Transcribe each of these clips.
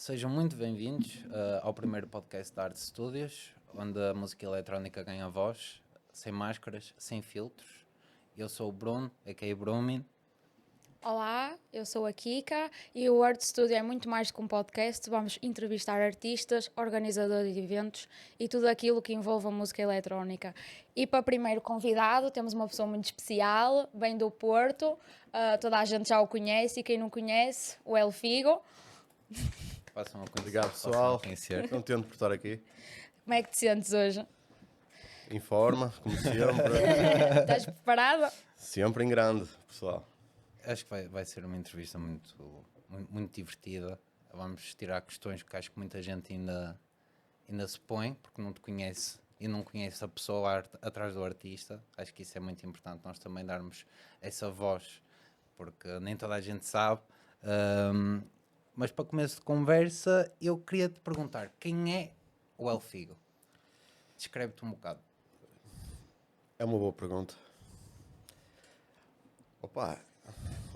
Sejam muito bem-vindos ao primeiro podcast da Arte Studios, onde a música eletrónica ganha voz, sem máscaras, sem filtros. Eu sou o Bruno, a.k.a. Brumin. Olá, eu sou a Kika e o Art Studio é muito mais do que um podcast. Vamos entrevistar artistas, organizadores de eventos e tudo aquilo que envolve a música eletrónica. E para primeiro convidado temos uma pessoa muito especial, vem do Porto, toda a gente já o conhece e quem não conhece, o El Figo. Façam a conhecer. Obrigado, pessoal. Contente por estar aqui. Como é que te sentes hoje? Em forma, como sempre. Estás preparado? Sempre em grande, pessoal. Acho que vai ser uma entrevista muito divertida. Vamos tirar questões que acho que muita gente ainda se põe, porque não te conhece e não conhece a pessoa atrás do artista. Acho que isso é muito importante, nós também darmos essa voz, porque nem toda a gente sabe. Mas para começo de conversa, eu queria te perguntar, quem é o El Figo? Descreve-te um bocado. É uma boa pergunta. Opa,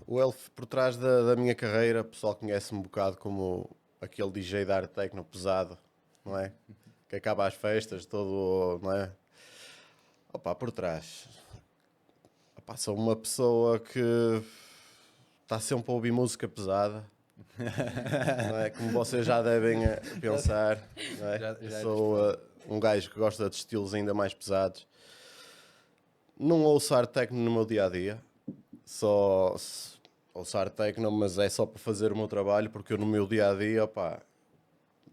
o Elf, por trás da minha carreira, o pessoal conhece-me um bocado como aquele DJ da arte techno pesado, não é? Que acaba as festas, todo, não é? Opa, por trás. Opa, sou uma pessoa que está sempre a ouvir música pesada. Não é? Como vocês já devem pensar, não é? Sou um gajo que gosta de estilos ainda mais pesados. Não ouço arte techno no meu dia-a-dia. Só ouço arte techno, mas é só para fazer o meu trabalho, porque eu no meu dia-a-dia, pá,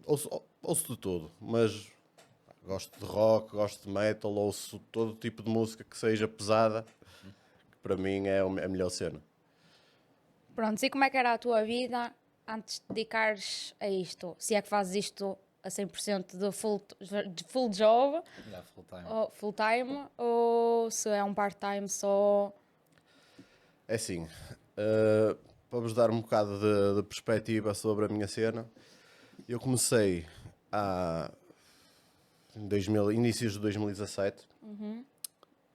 ouço de tudo, mas gosto de rock, gosto de metal, ouço todo tipo de música que seja pesada, que para mim é a melhor cena. Pronto, e como é que era a tua vida antes de dedicares a isto? Se é que fazes isto a 100% de full job, Full time. ou full time, ou se é um part-time só? É assim, para vos dar um bocado de perspectiva sobre a minha cena, eu comecei em inícios de 2017.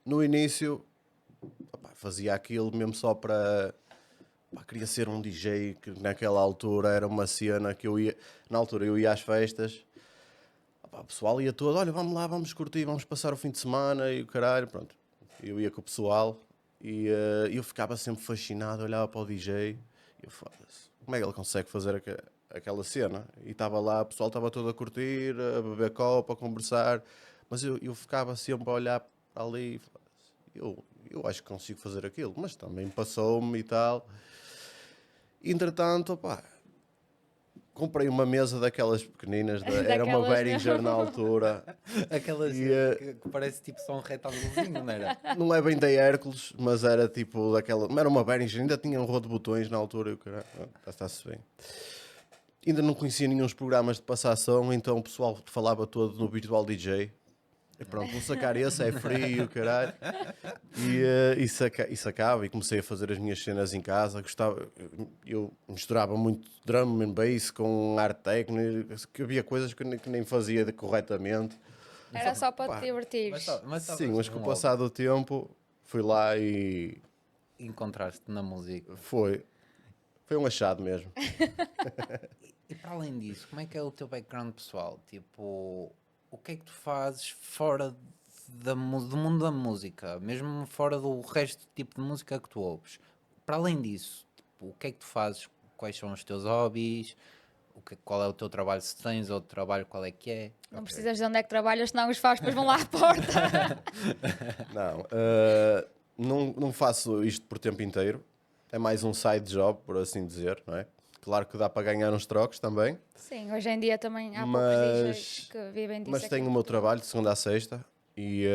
No início, opá, fazia aquilo mesmo só para... queria ser um DJ, que naquela altura era uma cena que eu ia... Na altura eu ia às festas, o pessoal ia todo, olha, vamos lá, vamos curtir, vamos passar o fim de semana e o caralho, pronto. Eu ia com o pessoal e eu ficava sempre fascinado, olhava para o DJ e eu foda-se, como é que ele consegue fazer aquela cena? E estava lá, o pessoal estava todo a curtir, a beber copo, a conversar, mas eu ficava sempre a olhar para ali e eu acho que consigo fazer aquilo, mas também passou-me e tal. Entretanto, pá, comprei uma mesa daquelas pequeninas, era uma Behringer na altura. Aquelas que parece tipo só um retângulozinho, não era? Não é bem da Hércules, mas era tipo daquela. Era uma Behringer, ainda tinha um rolo de botões na altura. E o caralho, está-se bem. Ainda não conhecia nenhum programas de passar som, então o pessoal falava todo no Virtual DJ. E pronto, vou sacar esse, é frio, caralho. E sacava e comecei a fazer as minhas cenas em casa. Eu misturava muito drum and bass com arte técnica, que havia coisas que nem fazia corretamente. Era só para te divertir. Sim, mas com o passar do tempo fui lá e Encontraste na música. foi um achado mesmo. E para além disso, como é que é o teu background pessoal? Tipo, o que é que tu fazes fora do mundo da música, mesmo fora do resto tipo de música que tu ouves? Para além disso, tipo, o que é que tu fazes? Quais são os teus hobbies? Qual é o teu trabalho? Se tens outro trabalho, qual é que é? Não precisas de onde é que trabalhas, senão os farpas vão lá à porta. Não faço isto por tempo inteiro. É mais um side job, por assim dizer, não é? Claro que dá para ganhar uns trocos também. Sim, hoje em dia também há poucos DJs que vivem disso. Mas tenho o meu trabalho de segunda a sexta e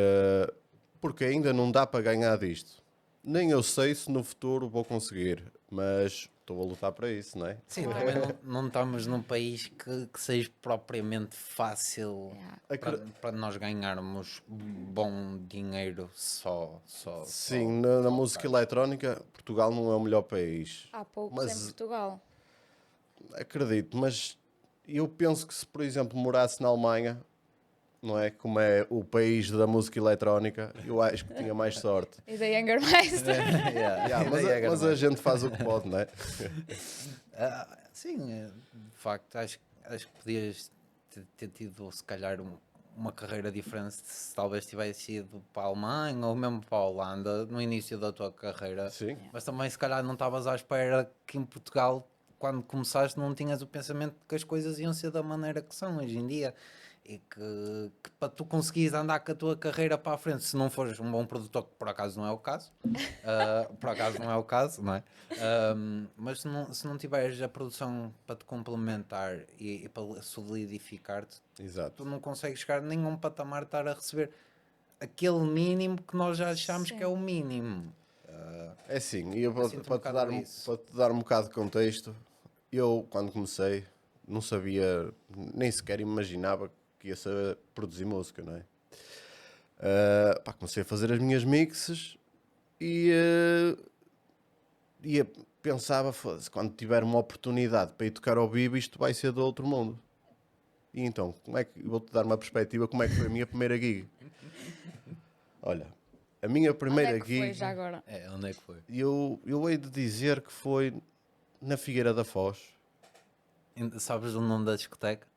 porque ainda não dá para ganhar disto. Nem eu sei se no futuro vou conseguir, mas estou a lutar para isso, não é? Sim, também não estamos num país que seja propriamente fácil para nós ganharmos bom dinheiro só. Sim, na música eletrónica, Portugal não é o melhor país. Há poucos em Portugal. Acredito, mas eu penso que se, por exemplo, morasse na Alemanha, não é? Como é o país da música eletrónica, eu acho que tinha mais sorte. E da Jägermeister. Mas a gente faz o que pode, não é? Sim, de facto, acho que acho que podias ter tido, se calhar, uma carreira diferente se talvez tivesse ido para a Alemanha ou mesmo para a Holanda no início da tua carreira. Sim. Mas também, se calhar, não estavas à espera que em Portugal, quando começaste, não tinhas o pensamento que as coisas iam ser da maneira que são hoje em dia. E que para tu conseguires andar com a tua carreira para a frente, se não fores um bom produtor, que por acaso não é o caso, por acaso não é o caso, não é? Mas se não tiveres a produção para te complementar e para solidificar-te, Exato. tu não consegues chegar a nenhum patamar de estar a receber aquele mínimo que nós já achamos que é o mínimo. É assim, e eu sinto um bocado isso. para te dar um bocado de contexto, eu quando comecei não sabia, nem sequer imaginava que ia saber produzir música, não é? Pá, comecei a fazer as minhas mixes e pensava, "Foda-se, quando tiver uma oportunidade para ir tocar ao vivo, isto vai ser do outro mundo." E então, vou-te dar uma perspectiva, como é que foi a minha primeira gig? Olha, a minha Onde primeira é que gig... foi já agora? Onde é que foi? Eu hei de dizer que foi na Figueira da Foz. Sabes o nome da discoteca?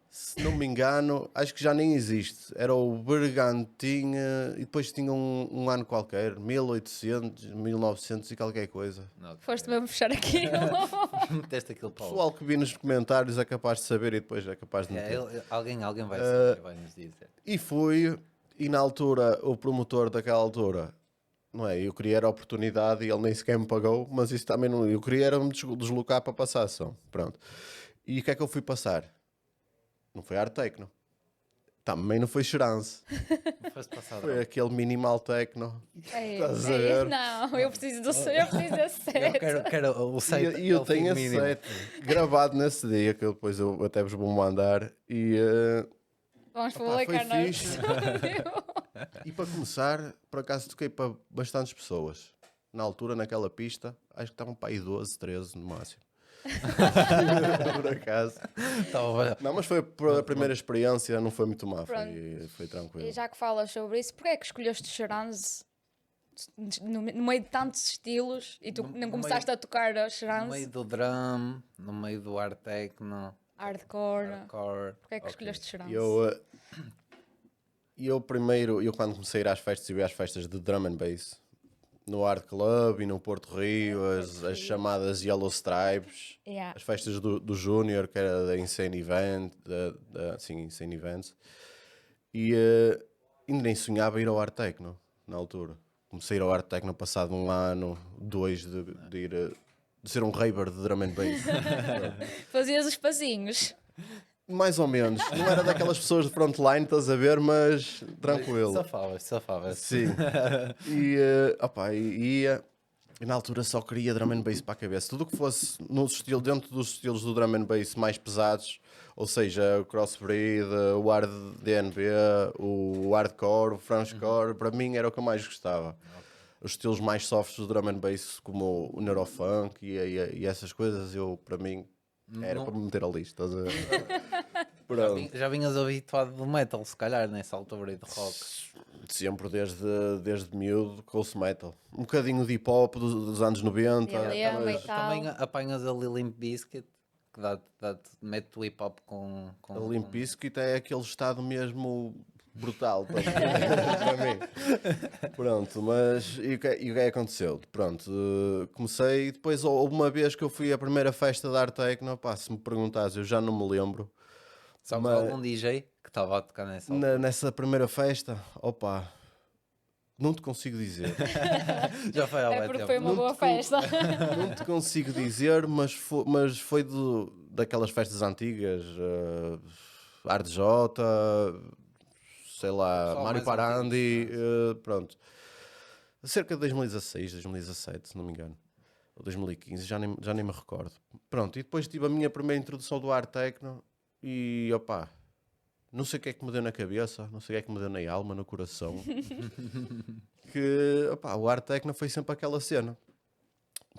Se não me engano, acho que já nem existe. Era o Bergantim e depois tinha um ano qualquer, 1800, 1900 e qualquer coisa. Não, Foste mesmo fechar aquilo? meteste aquilo O para o pessoal que vi nos comentários é capaz de saber e depois é capaz de meter. alguém vai saber e vai nos dizer. E fui, e na altura, o promotor daquela altura, não é? Eu queria era a oportunidade e ele nem sequer me pagou, mas isso também não. Eu queria era me deslocar para passar a ação. Pronto. E o que é que eu fui passar? Não foi art techno. Também não foi Xerance. Foste passar Foi aquele minimal techno. Estás a Ei, ver? não, eu preciso desse set. Eu quero o site. E eu tenho esse mínimo. set gravado nesse dia, que depois eu até vos vou mandar. E, Vamos Opa, publicar foi no fixe. estúdio. e para começar, por acaso toquei para bastantes pessoas. Na altura, naquela pista, acho que estavam para aí 12, 13 no máximo. Por acaso. Não, mas foi a primeira experiência, não foi muito má, foi tranquilo. E já que falas sobre isso, porquê é que escolheste Xerance no meio de tantos estilos e tu não começaste a tocar a No Xerance? meio do drum, no meio do art techno, Hardcore. hardcore. Porquê é que Ok. escolheste Xerance? Eu primeiro, eu quando comecei a ir às festas, eu ia às festas de drum and bass, no Art Club e no Porto Rio, as chamadas Yellow Stripes, Yeah. as festas do Júnior, que era da Insane Event, sim, Insane Events, e ainda nem sonhava ir ao Art Techno, na altura. Comecei a ir ao Art Techno passado um ano, dois de ir, de ser um raver de drum and bass. Fazias os passinhos. Mais ou menos, não era daquelas pessoas de frontline, estás a ver, mas tranquilo. Safava. Sim. E, opa, ia. E na altura só queria drum and bass para a cabeça. Tudo o que fosse dentro dos estilos do drum and bass mais pesados, ou seja, o crossbreed, o hard DNB, o hardcore, o Franchcore, para mim era o que eu mais gostava. Os estilos mais softs do drum and bass, como o neurofunk e essas coisas, para mim era para me meter ali, estás a ver? Pronto. Já vinhas habituado do metal, se calhar, nessa altura e de rock. Sempre desde miúdo, com o metal. Um bocadinho de hip hop dos anos 90. Dilema e mas tal. Também apanhas ali Limp Bizkit, que mete o hip hop com a Limp Bizkit é aquele estado mesmo brutal para mim. Pronto, mas e o que é que aconteceu? Pronto, comecei e depois houve uma vez que eu fui à primeira festa da Art Techno, pá, se me perguntares, eu já não me lembro. Sabes Mas- algum DJ que estava a tocar nessa altura? Nessa primeira festa, opa, não te consigo dizer. Já foi há É bué porque tempo. foi uma Não boa te festa. Não te consigo dizer, mas foi daquelas festas antigas, Art J, sei lá, Pessoal Mário mais Parandi, antigo, pronto. Cerca de 2016, 2017, se não me engano. Ou 2015, já nem me recordo. Pronto, e depois tive a minha primeira introdução do Art Techno e opá, não sei o que é que me deu na cabeça, não sei o que é que me deu na alma, no coração. Que opá, o Art Techno foi sempre aquela cena.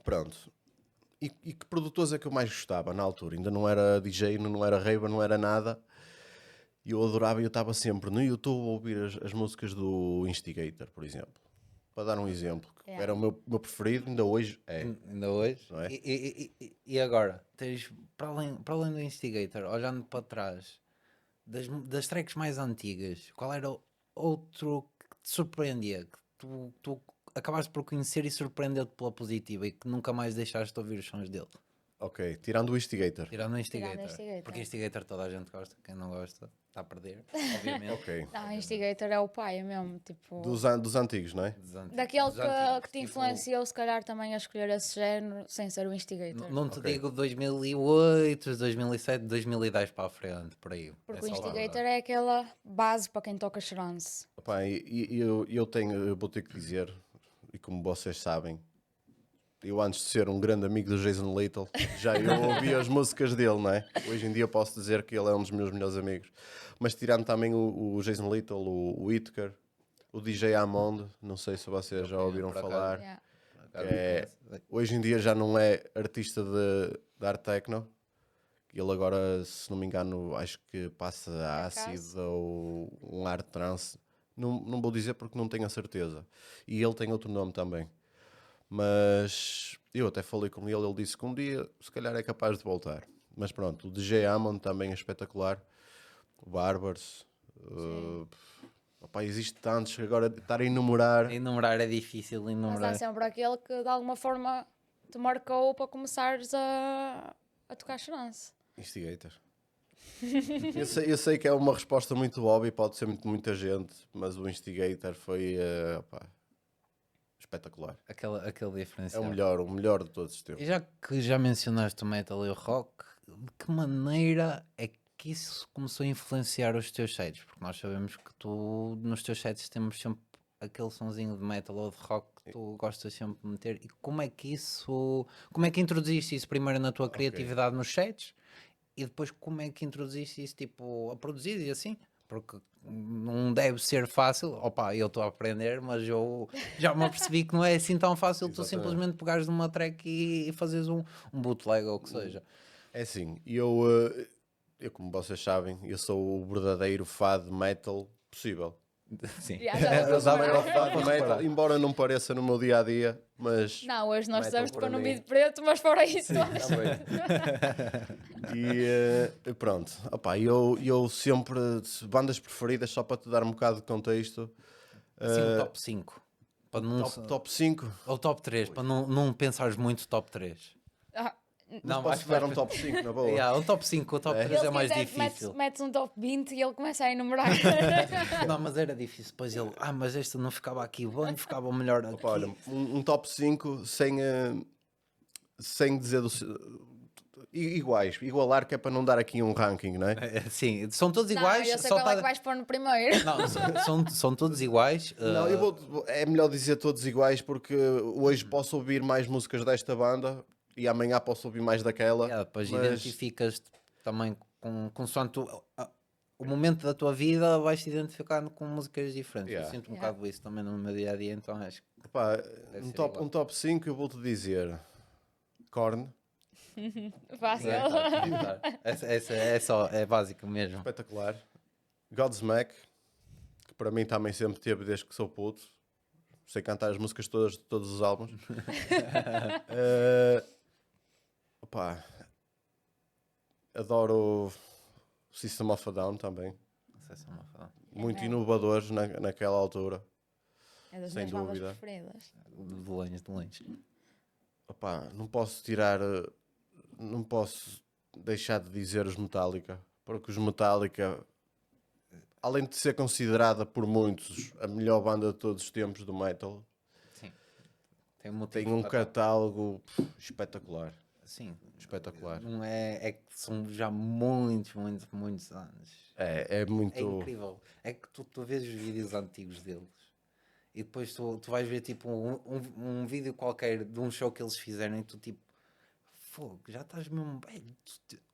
Pronto. E que produtores é que eu mais gostava na altura? Ainda não era DJ, não era raver, não era nada. E eu adorava e eu estava sempre no YouTube a ouvir as músicas do Instigator, por exemplo. Para dar um exemplo. Yeah. Era o meu preferido, ainda hoje é. Ainda hoje. Não é? E agora, tens, para além do Instigator, olhando para trás, das tracks mais antigas, qual era o outro que te surpreendia? Que tu acabaste por conhecer e surpreendeu-te pela positiva e que nunca mais deixaste de ouvir os sons dele? Ok, tirando o Instigator. Tirando o Instigator. Tirando o Instigator. Porque Instigator toda a gente gosta, quem não gosta está a perder, obviamente. Ok. Não, o Instigator é o pai mesmo, tipo... Dos antigos, não é? Daquele Dos antigos, que te tipo, influenciou, se calhar, também a escolher esse género, sem ser o Instigator. Não te Ok. digo 2008, 2007, 2010 para a frente, por aí. Porque o Essa altura. Instigator é aquela base para quem toca trance. Opa, eu vou ter que dizer, e como vocês sabem, eu antes de ser um grande amigo do Jason Little, já eu ouvia as músicas dele, não é? Hoje em dia posso dizer que ele é um dos meus melhores amigos. Mas tirando também o Jason Little, o Whittaker, o DJ Amond, não sei se vocês já ouviram por acaso. falar. Yeah. Hoje em dia já não é artista de art techno. Ele agora, se não me engano, acho que passa a ácido ou um art trance. Não vou dizer porque não tenho a certeza. E ele tem outro nome também. Mas eu até falei com ele disse que um dia se calhar é capaz de voltar. Mas pronto, o DJ Amon também é espetacular. O Barbers. Opá, existe tantos que agora estar a enumerar. Enumerar é difícil, Mas há enumerar. sempre aquele que de alguma forma te marcou para começares a tocar trance. Instigator. Eu sei que é uma resposta muito óbvia e pode ser muita gente, mas o Instigator foi opá, espetacular. Aquele É diferencial. o melhor de todos os tempos. E já que já mencionaste o metal e o rock, de que maneira é que isso começou a influenciar os teus sets? Porque nós sabemos que tu, nos teus sets, temos sempre aquele sonzinho de metal ou de rock que tu gostas sempre de meter. E como é que introduziste isso primeiro na tua criatividade nos sets? E depois como é que introduziste isso tipo a produzir e assim? Porque não deve ser fácil. Opa, eu estou a aprender, mas eu já me apercebi que não é assim tão fácil tu Exatamente. simplesmente pegares numa track e fazeres um bootleg ou o que seja. É assim, como vocês sabem, eu sou o verdadeiro fã de metal possível. Sim. Já dá para Eu sou o maior reparar. fã de metal, embora não pareça no meu dia a dia, mas Não, hoje nós metal estamos para para no mim. vídeo preto, mas fora isso. E pronto, opá, eu sempre, bandas preferidas, só para te dar um bocado de contexto, Assim, o top 5. Para não, top 5, ou top 3, para não pensares muito top 3. Ah, Não, posso dar um top 5 na boa. Yeah, o top 5, o top 3 ele é mais quiser, difícil. metes um top 20 e ele começa a enumerar. Não, mas era difícil. Depois ele, mas este não ficava aqui bem, ficava melhor aqui. Opa, olha, um top 5 sem dizer iguais, igualar, que é para não dar aqui um ranking, não é? Sim, são todos Não, iguais. eu sei só qual é tá- que vais pôr no primeiro. Não, são todos iguais. Não, é melhor dizer todos iguais porque hoje posso ouvir mais músicas desta banda e amanhã posso ouvir mais daquela. Depois mas- identificas também consoante o momento da tua vida, vais-te identificando com músicas diferentes. Yeah. Eu sinto um Yeah. bocado isso também no meu dia a dia, então acho que Pá, Deve ser um igual. top 5 eu vou-te dizer Korn, Fácil. essa é básico mesmo. espetacular. Godsmack, que para mim também sempre teve desde que sou puto. Sei cantar as músicas todas de todos os álbuns. Opá, adoro o System of a Down também. Não sei se é uma fala. Muito mesmo. inovadores naquela altura. É das Sem minhas bandas dúvida. preferidas. De longe. Opá, não posso tirar, não posso deixar de dizer os Metallica, porque os Metallica, além de ser considerada por muitos a melhor banda de todos os tempos do metal, Sim. Tem um motivo tem um para- catálogo espetacular. Sim. Espetacular. Não é que são já muitos anos. É muito. É incrível. É que tu vês os vídeos antigos deles e depois tu vais ver tipo um vídeo qualquer de um show que eles fizeram e tu tipo, fogo, já estás mesmo velho,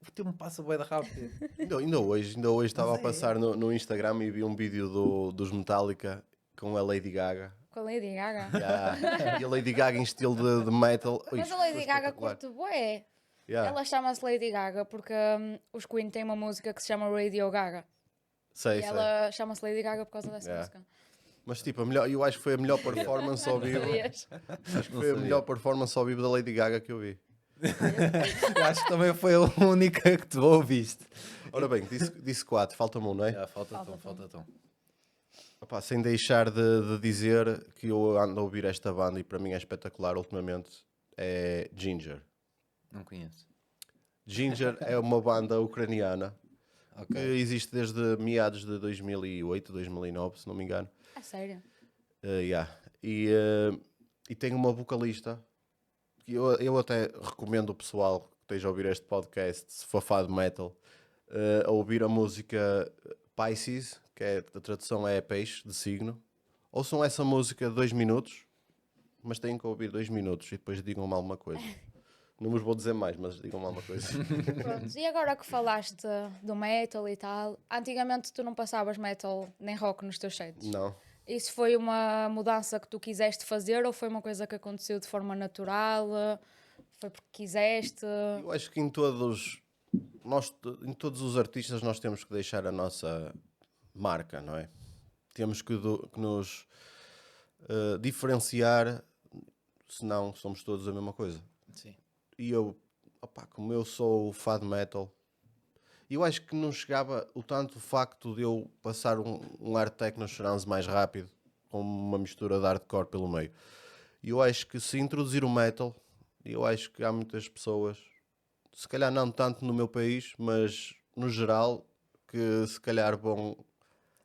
o tempo passa bué de rápido. Ainda hoje estava a Mas é. passar no Instagram e vi um vídeo dos Metallica com a Lady Gaga. Com a Lady Gaga. Yeah. E a Lady Gaga em estilo de metal. Ui, Mas a Lady foi Gaga espetacular. curte bué. Yeah. Ela chama-se Lady Gaga porque os Queen têm uma música que se chama Radio Gaga. Sei, E sei. ela chama-se Lady Gaga por causa dessa Yeah. música. Mas tipo, eu acho que foi a melhor performance ao vivo. Sabias? Acho que foi a melhor performance ao vivo da Lady Gaga que eu vi. Eu acho que também foi a única que tu ouviste. Ora bem, disse 4, falta-me um, não é? Já, falta tom. Opa, sem deixar de dizer que eu ando a ouvir esta banda e para mim é espetacular ultimamente, é Ginger. Não conheço. Ginger é uma banda ucraniana que Ok. existe desde meados de 2008, 2009, se não me engano. A sério? Yeah. E tem uma vocalista que eu até recomendo o pessoal que esteja a ouvir este podcast, se for fã de metal, a ouvir a música Pisces, que a tradução é peixe, de signo. Ouçam essa música de 2 minutos, mas têm que ouvir 2 minutos e depois digam-me alguma coisa. Não vos vou dizer mais, mas digam-me alguma coisa. Pronto, e agora que falaste do metal e tal, antigamente tu não passavas metal nem rock nos teus sets. Não. Isso foi uma mudança que tu quiseste fazer ou foi uma coisa que aconteceu de forma natural? Foi porque quiseste? Eu acho que em todos os artistas nós temos que deixar a nossa marca, não é? Temos que nos diferenciar, senão somos todos a mesma coisa. Sim. E eu, como eu sou fã de metal, eu acho que não chegava o tanto o facto de eu passar um hard techno trance mais rápido, com uma mistura de hardcore pelo meio. E eu acho que se introduzir o metal, eu acho que há muitas pessoas, se calhar não tanto no meu país, mas no geral, que se calhar vão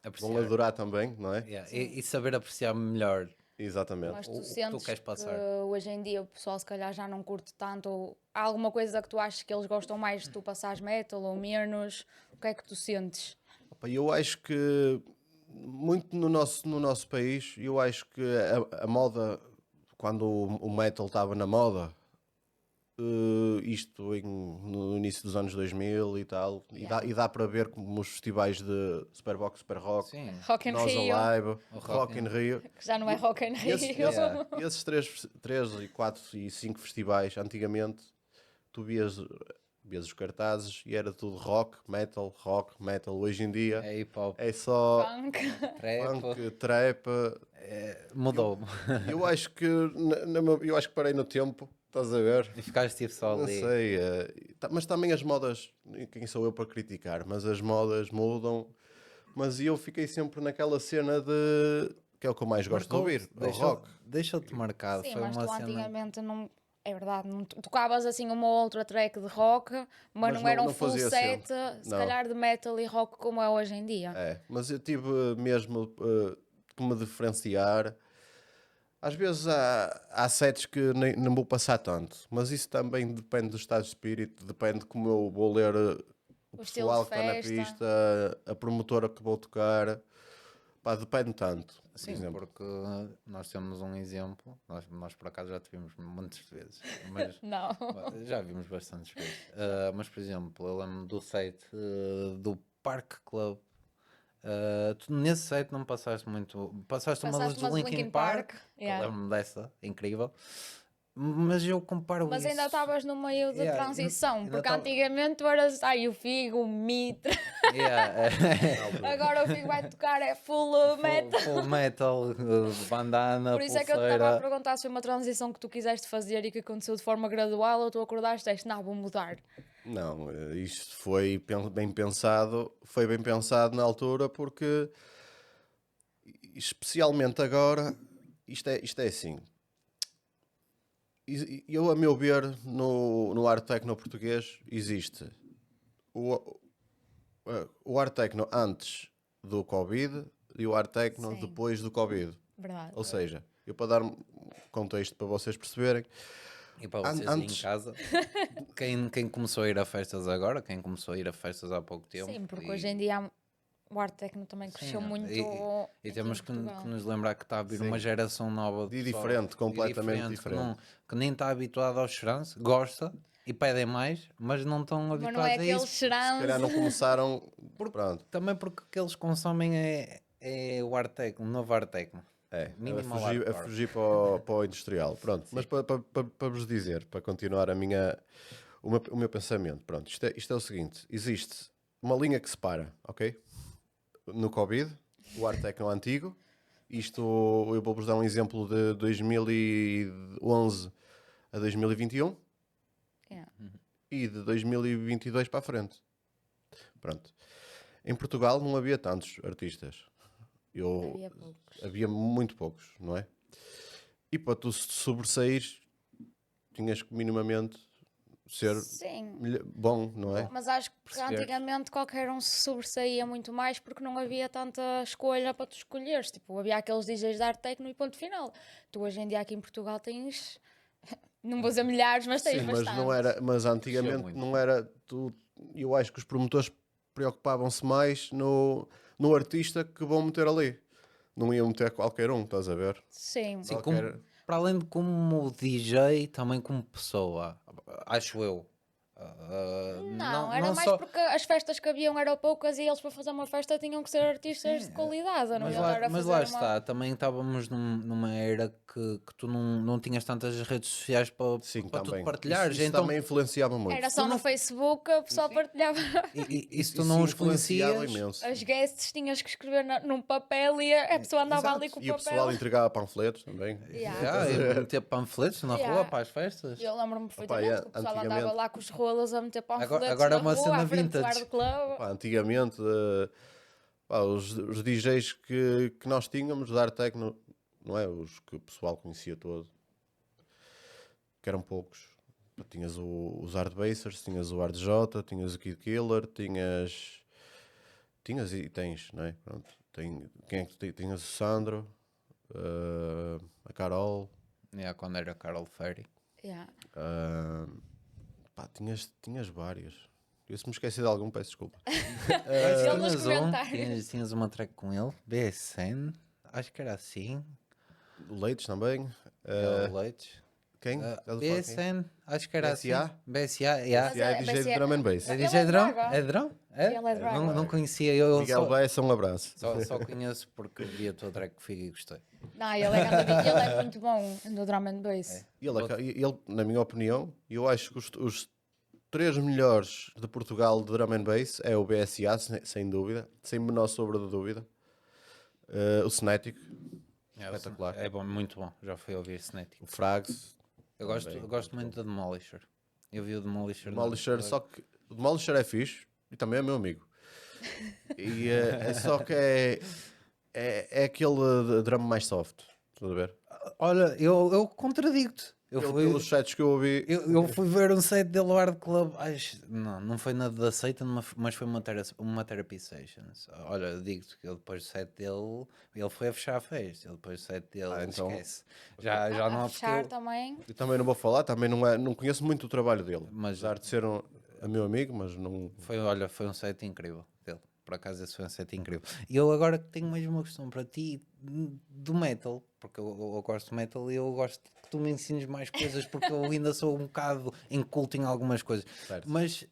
Apreciar. adorar também, não é? Yeah. E saber apreciar melhor. Exatamente. Mas O tu que tu sentes queres que passar. hoje em dia o pessoal se calhar já não curte tanto ou há alguma coisa que tu achas que eles gostam mais de tu passares metal ou menos? O que é que tu sentes? Opa, eu acho que muito no nosso país, eu acho que a moda, quando o metal estava na moda, isto no início dos anos 2000 e tal, Yeah. e dá para ver como os festivais de Superbox, Super Rock, Sim. Rock in Nós Rio, Alive, O Rock in Rio, que já não é Rock in e esses, Rio. esses 3 e 4 e 5 festivais, antigamente, tu vias os cartazes e era tudo rock, metal. Hoje em dia É hip hop. é só Punk. Trap. funk, trap. Mudou. Eu acho que eu acho que parei no tempo, estás a ver? E ficaste tipo só Não ali. sei, mas também as modas, quem sou eu para criticar, mas as modas mudam. Mas eu fiquei sempre naquela cena de que é o que eu mais gosto de ouvir, é o rock. Deixou-te marcado. Sim, Foi mas uma tu cena. antigamente não. É verdade, não tocavas assim uma ou outra track de rock, mas não era um não full fazia set, sempre. se Não. calhar de metal e rock como é hoje em dia. É, mas eu tive mesmo que me diferenciar. Às vezes há sets que nem, não vou passar tanto, mas isso também depende do estado de espírito, depende de como eu vou ler o estilo pessoal de que está na festa. pista, a promotora que vou tocar. Pá, depende tanto. Por Sim, exemplo. porque nós temos um exemplo. Nós por acaso já tivemos muitas vezes. Mas Não. já vimos bastantes vezes. Mas, por exemplo, eu lembro do site do Park Club. Tu nesse site não passaste muito. Passaste uma Passaste dos umas Linkin Linkin Park. Park, Eu yeah. lembro-me dessa, incrível. Mas eu comparo Mas isso. ainda estavas no meio da Yeah, transição, ainda porque tava- antigamente tu eras, ai, o Figo, o Mitra, Yeah, agora o Figo vai tocar é full metal. full metal, bandana, Por isso é que eu te estava a pulseira. perguntar se foi uma transição que tu quiseste fazer e que aconteceu de forma gradual ou tu acordaste e disseste, não, vou mudar. Não, isto foi bem pensado na altura porque, especialmente agora, isto é assim. Eu, a meu ver, no art techno português existe o art techno antes do Covid e o art techno Sim. depois do Covid. Verdade. Ou seja, eu para dar contexto para vocês perceberem, E para vocês aí em casa, quem começou a ir a festas agora, quem começou a ir a festas há pouco tempo. Sim, porque hoje em dia o art techno também cresceu Sim, muito. E aqui temos em que Portugal. nos lembrar que está a vir Sim. uma geração nova de pessoal diferente, completamente que diferente. que nem está habituada aos trance, gosta e pedem mais, mas não estão Mas habituados não é a aquele isso. Se calhar não chance. começaram. Pronto. Também porque o que eles consomem é o art techno, o novo art techno. É, Minimal a hardcore. fugir para o industrial. Pronto, mas para vos dizer, para continuar o meu pensamento, pronto, isto é o seguinte: existe uma linha que separa, ok? No Covid, o art techno antigo Isto, eu vou-vos dar um exemplo de 2011 a 2021 Yeah. e de 2022 para a frente. Pronto. Em Portugal não havia tantos artistas. Havia poucos. Havia muito poucos, não é? E para tu sobressair, tinhas que minimamente ser Sim. bom, não é? Mas acho que Perceber. antigamente qualquer um se sobressaía muito mais porque não havia tanta escolha para tu escolheres. Tipo, havia aqueles DJs de arte techno e ponto final. Tu hoje em dia aqui em Portugal tens, não vou dizer milhares, mas tens Sim, mas bastante. não era, mas antigamente muito. não era eu acho que os promotores preocupavam-se mais no artista que vão meter ali. Não iam meter qualquer um, estás a ver? Sim. Sim, Qualquer- para além de como DJ, também como pessoa, acho eu. Não, era não mais só. porque as festas que haviam eram poucas e eles para fazer uma festa tinham que ser artistas Sim, de qualidade, não Mas iam lá, estar a mas fazer lá uma... está, também estávamos numa era que tu não tinhas tantas redes sociais para Sim, tu também. partilhares. Isso Então, também influenciava muito. Era só no Facebook, o pessoal partilhava. e se tu não os influenciava conhecias, imenso. As guests tinhas que escrever num papel e a pessoa andava exato. ali com o E o papel. pessoal entregava panfletos também. Yeah. e meter panfletos na Yeah. rua para as festas. Eu lembro-me Opa, perfeitamente que o pessoal andava antigamente- lá com os rolos a meter panfletos agora é na uma rua, cena à frente do vintage. Art Club. Pá, antigamente, pá, os DJs que nós tínhamos, da arte techno, não é? Os que o pessoal conhecia todo, que eram poucos. Pá, tinhas os Hardbasers, tinhas o Hard J, tinhas o Kid Killer, tinhas e tens, não é? Pronto. Quem é que tinhas o Sandro, a Carol, Yeah, quando era Carol Ferry. Yeah. pá, tinhas vários. Eu se me esqueci de algum, peço desculpa. Ele nos Tinhas comentários. tinhas uma track com ele, BSN, acho que era assim. O Leites também. O Leites. Quem? Estás a falar de quem? BSN, acho que era BSA? assim. BSA, yeah. Mas E é DJ de drum and bass. É Ele DJ é Drum? Braga. É Drum? É? Ele é de Braga. Não conhecia, eu Miguel Bessa, um abraço. só conheço porque vi a tua track que e gostei. Não, ele é muito bom no drum and bass. Ele, na minha opinião, eu acho que os três melhores de Portugal de drum and bass é o BSA, sem dúvida, sem menor sombra de dúvida. O Cinetic, espetacular. É bom, muito bom. Já fui ouvir Cinetic. O Frags, Eu gosto muito da Demolisher. Eu vi o Demolisher. o Demolisher, só que o Demolisher é fixe e também é meu amigo. E é só que é aquele drum mais soft, estás a ver? Olha, eu contradigo-te. Pelos sets que eu ouvi, Eu fui ver um set dele ao Hard Club. Não foi nada da seita, mas foi uma therapy sessions. Olha, eu digo-te que ele depois do set dele, ele foi a fechar a festa. Ele depois do set dele, então- esquece. Já não A há porque fechar também. eu também não vou falar, também não conheço muito o trabalho dele. Mas- Apesar de ser a meu amigo, mas não. foi um set incrível dele. Por acaso esse foi um set incrível. E eu agora tenho mais uma questão para ti do metal, porque eu gosto de metal e eu gosto que tu me ensines mais coisas, porque eu ainda sou um bocado inculto em algumas coisas. Certo. Mas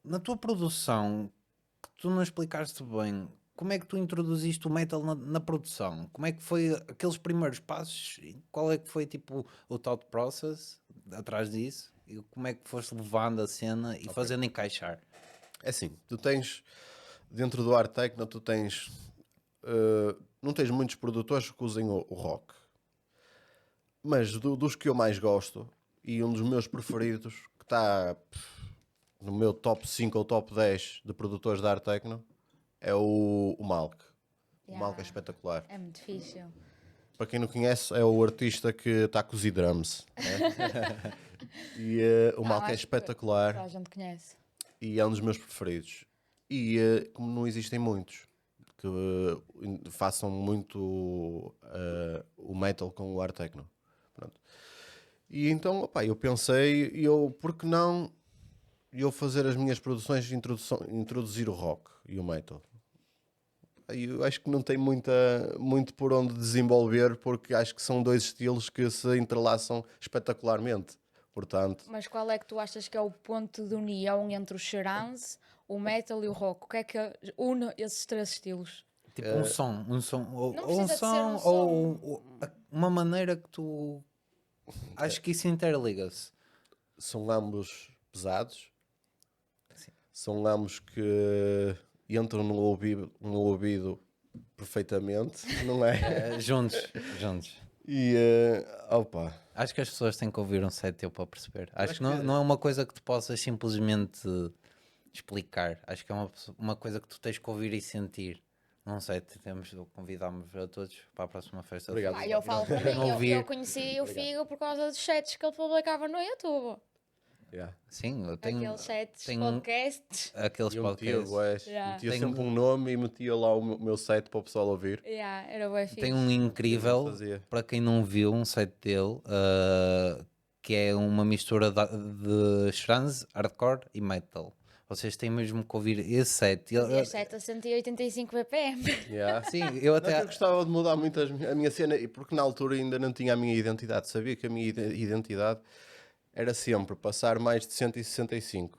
na tua produção, que tu não explicaste bem, como é que tu introduziste o metal na produção? Como é que foi aqueles primeiros passos? E qual é que foi tipo o thought process atrás disso? E como é que foste levando a cena e fazendo encaixar? É assim, tu tens, dentro do art techno, tu tens, não tens muitos produtores que usem o rock. Mas dos que eu mais gosto, e um dos meus preferidos, que está no meu top 5 ou top 10 de produtores de art techno, é o Malk. O Yeah. Malk é espetacular. É muito difícil. Para quem não conhece, é o artista que está com os drums. Né? E o Malk é acho que espetacular. Toda a gente conhece. E é um dos meus preferidos. E como não existem muitos que façam muito o metal com o art techno. Pronto. E então, opá, eu pensei, por que não eu fazer as minhas produções introduzir o rock e o metal? Eu acho que não tem muito por onde desenvolver, porque acho que são dois estilos que se entrelaçam espetacularmente. Portanto, Mas qual é que tu achas que é o ponto de união entre o charance, o metal e o rock? O que é que une esses três estilos? Tipo um som, ou Não um precisa de ser som, um ou uma maneira que tu. Acho que isso interliga-se. são ambos pesados, Sim. são ambos que entram no ouvido perfeitamente, não é? Juntos. E, opa, Acho que as pessoas têm que ouvir um set teu para perceber. Acho acho que não, que- não é uma coisa que tu possas simplesmente explicar. Acho que é uma coisa que tu tens que ouvir e sentir. Não sei, convidámos a todos para a próxima festa. Obrigado. Ah, eu falo para mim, eu Ouvir. conheci o Figo por causa dos sets que ele publicava no YouTube. yeah. Sim, eu tenho, Aqueles sets, tenho podcasts. aqueles Eu metia, podcasts. bués, Yeah. metia Tenho- sempre um nome e metia lá o meu site para o pessoal ouvir. Yeah, era bem fixe. Tem um incrível, Fazia. para quem não viu, um site dele, que é uma mistura de trance, hardcore e metal. Vocês têm mesmo que ouvir esse set. E as 7 a 185 BPM. Yeah. Sim, eu Não, que até. eu gostava de mudar muito a minha cena, porque na altura ainda não tinha a minha identidade. Sabia que a minha identidade era sempre passar mais de 165,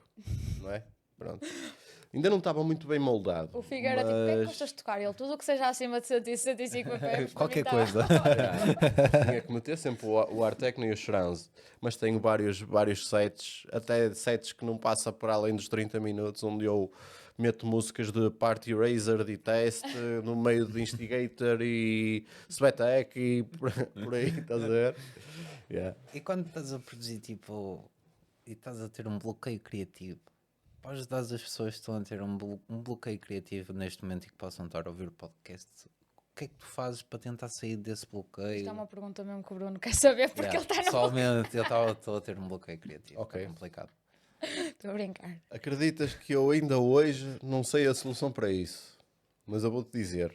não é? Pronto. Ainda não estava muito bem moldado. O Figo era tipo, o que é que mas gostas de tocar? Ele, tudo o que seja acima de 165 BPM. Qualquer tá coisa. tinha que meter sempre o Art Techno e o Schranz. Mas tenho vários sites, até sites que não passa por além dos 30 minutos, onde eu meto músicas de Party Razer e Test no meio de Instigator e Sweatek e por aí, estás a ver? Yeah. E quando estás a produzir, tipo, e estás a ter um bloqueio criativo, para ajudar as pessoas que estão a ter um bloqueio criativo neste momento e que possam estar a ouvir o podcast, o que é que tu fazes para tentar sair desse bloqueio? Isto é uma pergunta mesmo que o Bruno quer saber porque ele está no... Pessoalmente, eu estou a ter um bloqueio criativo. Ok. É complicado. Estou a brincar. Acreditas que eu ainda hoje não sei a solução para isso, mas eu vou-te dizer.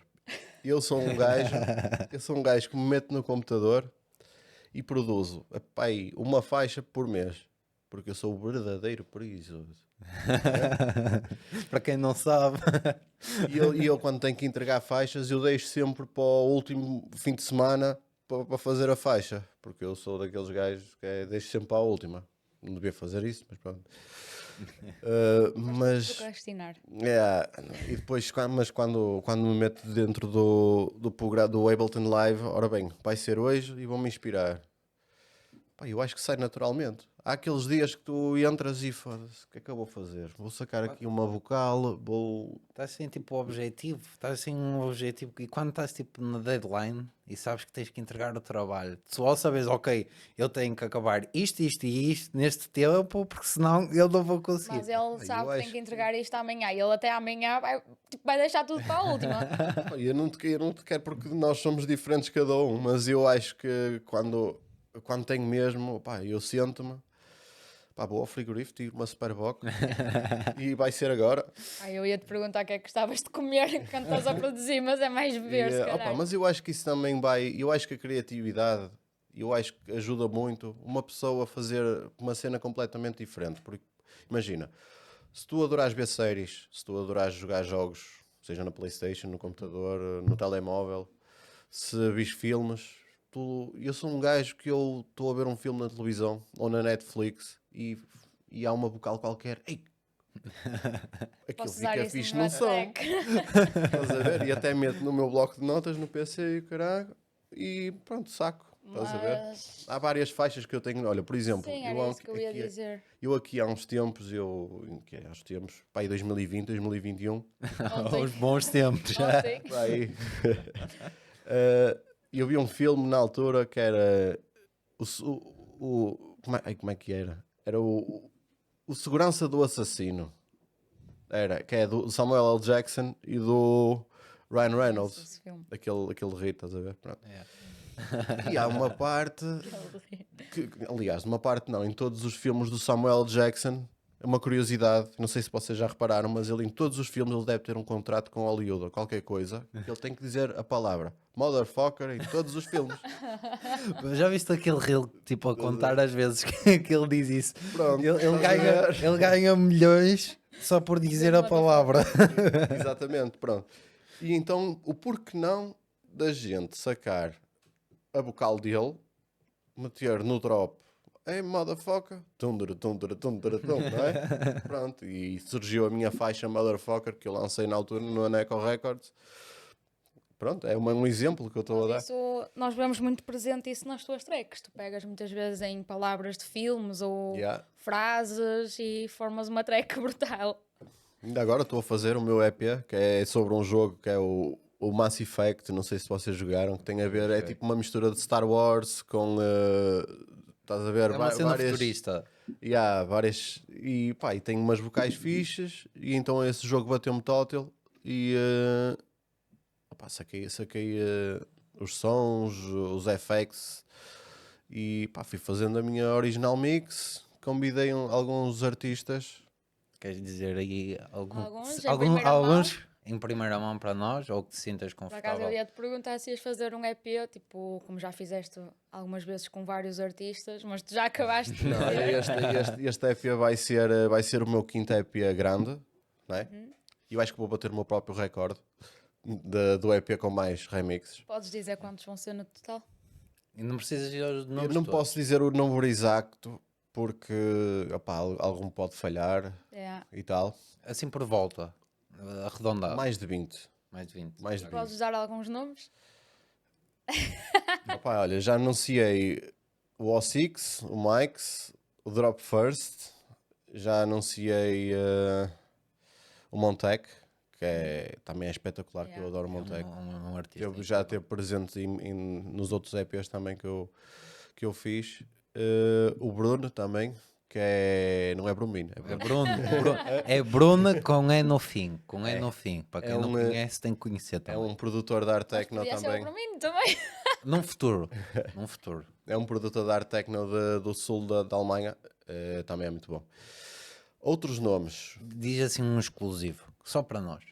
Eu sou um gajo que me meto no computador e produzo epá, aí, uma faixa por mês, porque eu sou o verdadeiro preguiçoso. Para quem não sabe, E eu quando tenho que entregar faixas, eu deixo sempre para o último fim de semana para fazer a faixa, porque eu sou daqueles gajos que deixo sempre para a última. Não devia fazer isso, mas pronto. Mas Procrastinar. e depois, mas quando me meto dentro do programa do Ableton Live, ora bem, vai ser hoje e vou-me inspirar. Pá, eu acho que sai naturalmente. Há aqueles dias que tu entras e foda-se, o que é que eu vou fazer? Vou sacar aqui uma vocal, vou. estás assim tipo objetivo, estás assim um objetivo e quando estás tipo na deadline e sabes que tens que entregar o trabalho, tu só sabes, ok, eu tenho que acabar isto e isto neste tempo, porque senão eu não vou conseguir. Mas ele sabe que tem acho que entregar isto amanhã. E ele até amanhã vai deixar tudo para a última. Pá, eu não te quero porque nós somos diferentes cada um, mas eu acho que quando tenho mesmo, pá, eu sento-me, pá, vou ao frigorífico, tiro uma Superboc e vai ser agora. Eu ia te perguntar o que é que gostavas de comer quando estás a produzir, mas é mais beber, se Opa, calhar. mas eu acho que isso também eu acho que a criatividade, eu acho que ajuda muito uma pessoa a fazer uma cena completamente diferente, porque imagina, se tu adoras ver séries, se tu adoras jogar jogos, seja na PlayStation, no computador, no telemóvel, se vis filmes, eu sou um gajo que eu estou a ver um filme na televisão ou na Netflix e há uma vocal qualquer, ei, aquilo Posso usar fica isso fixe no no meu som. track. Estás a ver? E até meto no meu bloco de notas no PC e o caralho e pronto, saco. Estás a ver? Mas... Há várias faixas que eu tenho. Olha, por exemplo, Sim, eu, era isso que eu ia dizer. eu aqui há uns tempos, há uns tempos, pá, aí 2020, 2021, Os bons tempos. Ontem. pá, aí, eu vi um filme na altura que era como é que era? Era o Segurança do Assassino. Que é do Samuel L. Jackson e do Ryan Reynolds. Esse filme. Aquele rei, estás a ver? Pronto. É. E há uma parte aliás, uma parte não, em todos os filmes do Samuel L. Jackson, é uma curiosidade, não sei se vocês já repararam, mas ele em todos os filmes ele deve ter um contrato com Hollywood ou qualquer coisa, que ele tem que dizer a palavra motherfucker em todos os filmes. Já viste aquele reel, tipo, a contar as vezes que ele diz isso? Pronto, Ele ganha milhões só por dizer a palavra. Exatamente, pronto. E então, o porquê não da gente sacar a vocal dele, meter no drop, hey motherfucker, tundura, não é? Pronto, e surgiu a minha faixa motherfucker que eu lancei na altura no Aneco Records. Pronto, é um exemplo que eu estou a dar. Isso, nós vemos muito presente isso nas tuas tracks. Tu pegas muitas vezes em palavras de filmes ou Yeah. frases e formas uma track brutal. Ainda agora estou a fazer o meu EP, que é sobre um jogo que é o o Mass Effect, não sei se vocês jogaram, que tem a ver, é tipo uma mistura de Star Wars com, estás a ver, É uma cena várias, futurista. várias, e pá, e tem umas vocais fixas, e então esse jogo bateu-me tótil, e opá, saquei os sons, os FX, e pá, fui fazendo a minha original mix, convidei alguns artistas. Queres dizer aí Alguns em primeira alguns em primeira mão para nós, ou que te sintas Por acaso eu confortável? ia te perguntar se ias fazer um EP, tipo, como já fizeste algumas vezes com vários artistas, mas tu já acabaste de Não, este EP vai ser o meu quinto EP grande, não é? E eu acho que vou bater o meu próprio recorde do EP com mais remixes. Podes dizer quantos vão ser no total? E não precisas ir aos Eu nomes não todos. posso dizer o número exato porque opá, algum pode falhar É. e tal. Assim por volta, arredondado. Mais de 20. Mais de 20. Mais de 20. Podes dar alguns nomes? Opá, olha, já anunciei o O6, o Mike's, o Drop First, já anunciei o Montec, que também é espetacular, que eu adoro o Montec. Um artista. Eu já esteve presente nos outros EPs também que eu fiz. O Bruno também, que não é Brumino, é É Bruno. É Bruna com E no fim. Com E no fim. Para quem É não um, conhece, tem que conhecer É também. um produtor de arte techno Podia ser também. para mim também. Num futuro. Num futuro. É um produtor de arte techno do sul da Alemanha. Também é muito bom. Outros nomes. Diz assim um exclusivo. Só para nós.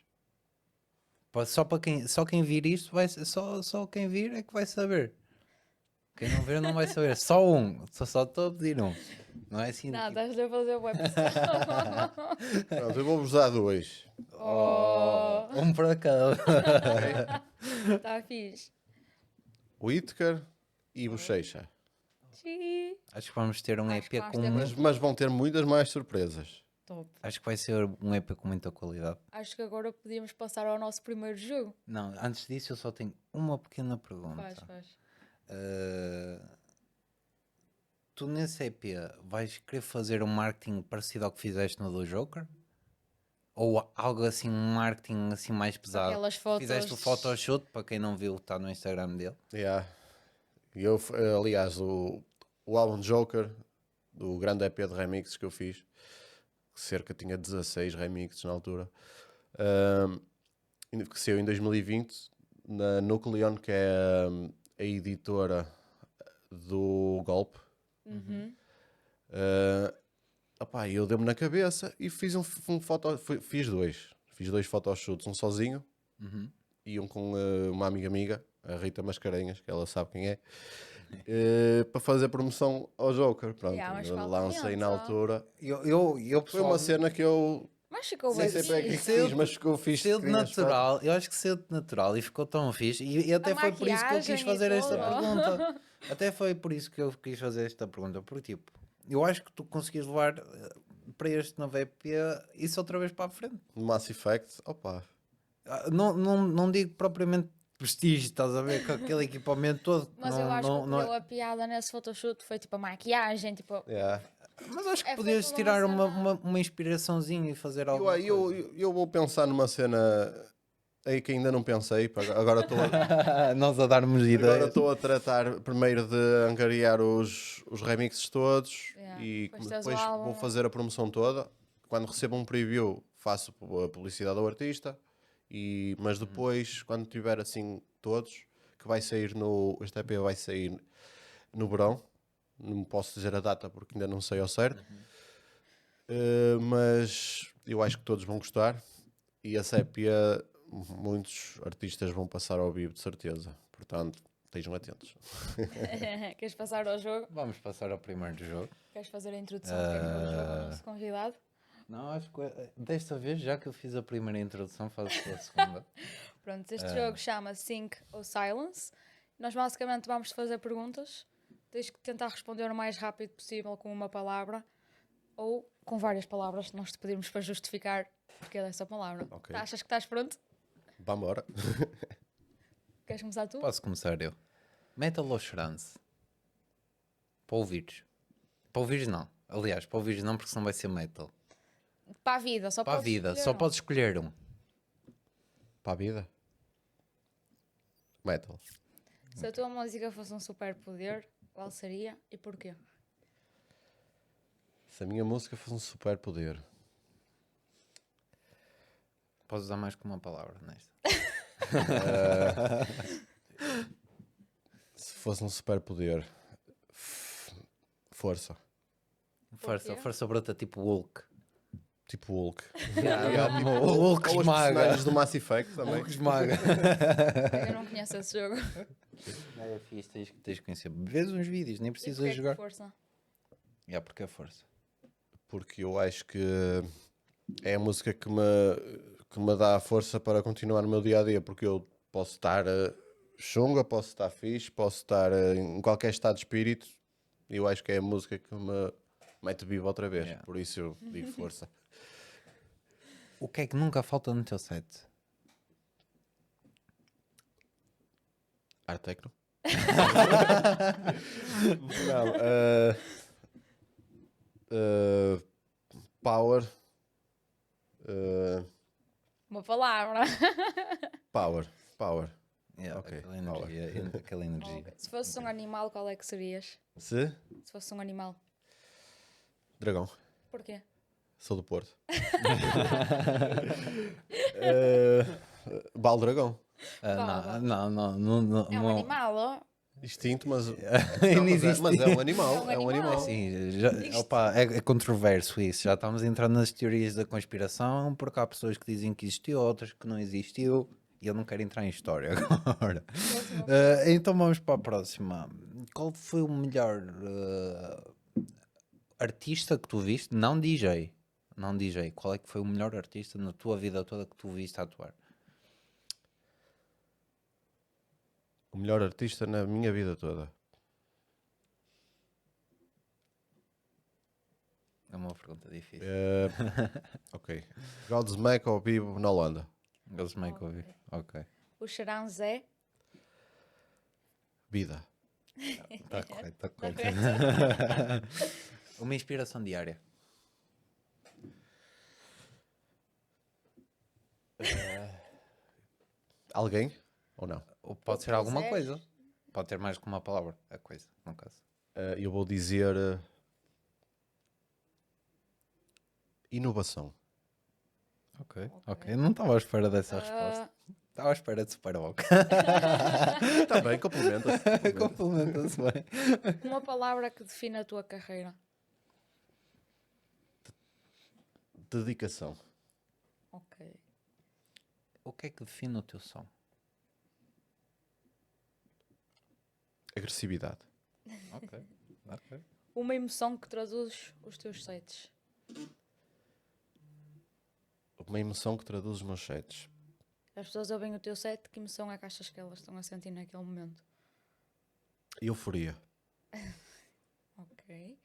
Só quem vir isto vai só quem vir é que vai saber. Quem não ver não vai saber. Só um. Só estou a pedir um. Não é assim. Não, tipo, estás a fazer web. Pronto, eu vou-vos dar dois. um para cada. Está fixe. O Itker e Bochecha. Xiii. Acho que vamos ter um Acho que EP vamos com. ter Mas vão ter muitas mais surpresas. Top. Acho que vai ser um EP com muita qualidade. Acho que agora podíamos passar ao nosso primeiro jogo. Não, antes disso eu só tenho uma pequena pergunta. Faz. Tu nesse EP vais querer fazer um marketing parecido ao que fizeste no do Joker? Ou algo assim, um marketing assim mais pesado? Aquelas fotos- Fizeste o photoshoot, para quem não viu, está no Instagram dele. Yeah. E aliás, o álbum Joker, do grande EP de remixes que eu fiz, tinha 16 remixes na altura, que saiu em 2020 na Nucleon, que é a editora do Golpe. Opá, eu dei-me na cabeça e fiz fiz dois photoshoots, um sozinho e um com uma amiga, a Rita Mascarenhas, que ela sabe quem é, para fazer promoção ao Joker. Pronto, Yeah, mas eu falta lancei na menos, ó. altura. Eu Foi uma cena que eu Mas ficou nem bem sei bem o que fixe. fiz, mas ficou fixe. saiu de queria as natural, eu acho que saiu de natural e ficou tão fixe. E até A foi por isso que eu maquiagem quis e fazer esta tudo. pergunta. Até foi por isso que eu quis fazer esta pergunta. Porque, tipo, eu acho que tu conseguis levar para este novo EP isso outra vez para a frente. fotos. Mass Effect, opa. Não digo propriamente prestígio, estás a ver, com aquele equipamento todo. Mas não, eu acho não, que o não que deu a piada nesse photoshoot foi tipo a maquiagem, tipo... Yeah. Mas acho que É, foi podias toda tirar uma uma inspiraçãozinha e fazer algo. Eu vou pensar numa cena aí que ainda não pensei. Agora estou a, Nós a darmos agora ideias. estou a tratar primeiro de angariar os remixes todos Yeah. e Depois tens o depois álbum. vou fazer a promoção toda. Quando recebo um preview, faço a publicidade ao artista. Mas depois, quando tiver assim todos, que vai sair este EP vai sair no verão. Não posso dizer a data porque ainda não sei ao certo. Mas eu acho que todos vão gostar. E a sépia, muitos artistas vão passar ao vivo, de certeza. Portanto, estejam atentos. Queres passar ao jogo? Vamos passar ao primeiro jogo. Queres fazer a introdução do que é que é o jogo ao nosso convidado? Não, acho que desta vez, já que eu fiz a primeira introdução, faço a segunda. Pronto, este jogo chama Sync ou Silence. Nós basicamente vamos te fazer perguntas. Tens que tentar responder o mais rápido possível com uma palavra ou com várias palavras, nós te pedimos para justificar porque é dessa palavra. Ok. Achas que estás pronto? Vamos embora. Queres começar tu? Posso começar eu? Metal ou trance? Para ouvires. Para ouvires não. Aliás, para ouvires não, porque senão vai ser metal. Para a vida, só Para a podes vida, escolher só um. podes escolher um. Para a vida. Metal. Se a tua música fosse um superpoder, qual seria e porquê? Se a minha música fosse um superpoder. Podes usar mais que uma palavra nesta. Se fosse um superpoder. Força. Força, quê? força bruta tipo Hulk. Tipo Hulk. O Hulk Ou os esmaga. personagens do Mass Effect também. Hulk esmaga. Eu não conheço esse jogo. É fixe, tens que conhecer. Vês uns vídeos, nem E precisas porquê que jogar. força? Porque é força. Porque eu acho que é a música que me dá a força para continuar no meu dia a dia. Porque eu posso estar chunga, posso estar fixe, posso estar em qualquer estado de espírito. E eu acho que é a música que me mete vivo outra vez. Yeah. Por isso eu digo força. O que é que nunca falta no teu set? Art Techno? Não. Power. Uma palavra. Power. Power. Yeah, Ok, aquela energia. Aquela energia. Ok. Se fosse um animal, qual é que serias? Se? Se fosse um animal. Dragão. Porquê? Sou do Porto. Baldragão. É um animal, ó. Instinto, mas, Não existe. mas é um animal. É um animal. Sim, opa, é controverso isso. Já estamos entrando nas teorias da conspiração, porque há pessoas que dizem que existiu, outras que não existiu, e eu não quero entrar em história agora. Então vamos para a próxima. Qual foi o melhor artista que tu viste? Não DJ. Não DJ. Qual é que foi o melhor artista na tua vida toda que tu viste atuar? O melhor artista na minha vida toda. É uma pergunta difícil. Ok. Godsmack ao vivo na Holanda. Eles meio que ouvi. Ok. O Xarão Zé. Vida. Está correto, está correto. Uma inspiração diária. Alguém? Ou não? Ou pode ser que alguma quiseres. coisa. Pode ter mais que uma palavra. A coisa, no caso. Eu vou dizer inovação. Ok, ok. Não estava à espera dessa resposta. Estava à espera de Super Bowl. Também, complementa-se. Complementa-se bem. Uma palavra que define a tua carreira. Dedicação. Ok. O que é que define o teu som? Agressividade. Ok, ok. Uma emoção que traduz os teus sets. Uma emoção que traduz os meus sets. As pessoas ouvem o teu set, que emoção é que achas que elas estão a sentir naquele momento? Euforia. Ok.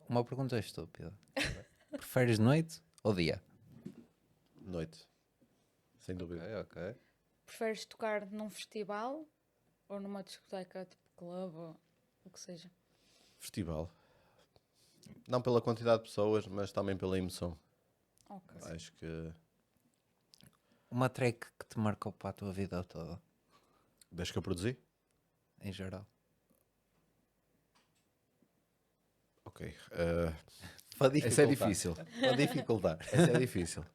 Uma pergunta estúpida. Preferes noite ou dia? Noite. Sem dúvida. Ok, ok. Preferes tocar num festival ou numa discoteca tipo clube ou o que seja? Festival. Não pela quantidade de pessoas, mas também pela emoção. Ok. Acho que Uma track que te marcou para a tua vida toda, desde que eu produzi. em geral. Ok. Para Essa é difícil. Para dificultar. Essa é difícil.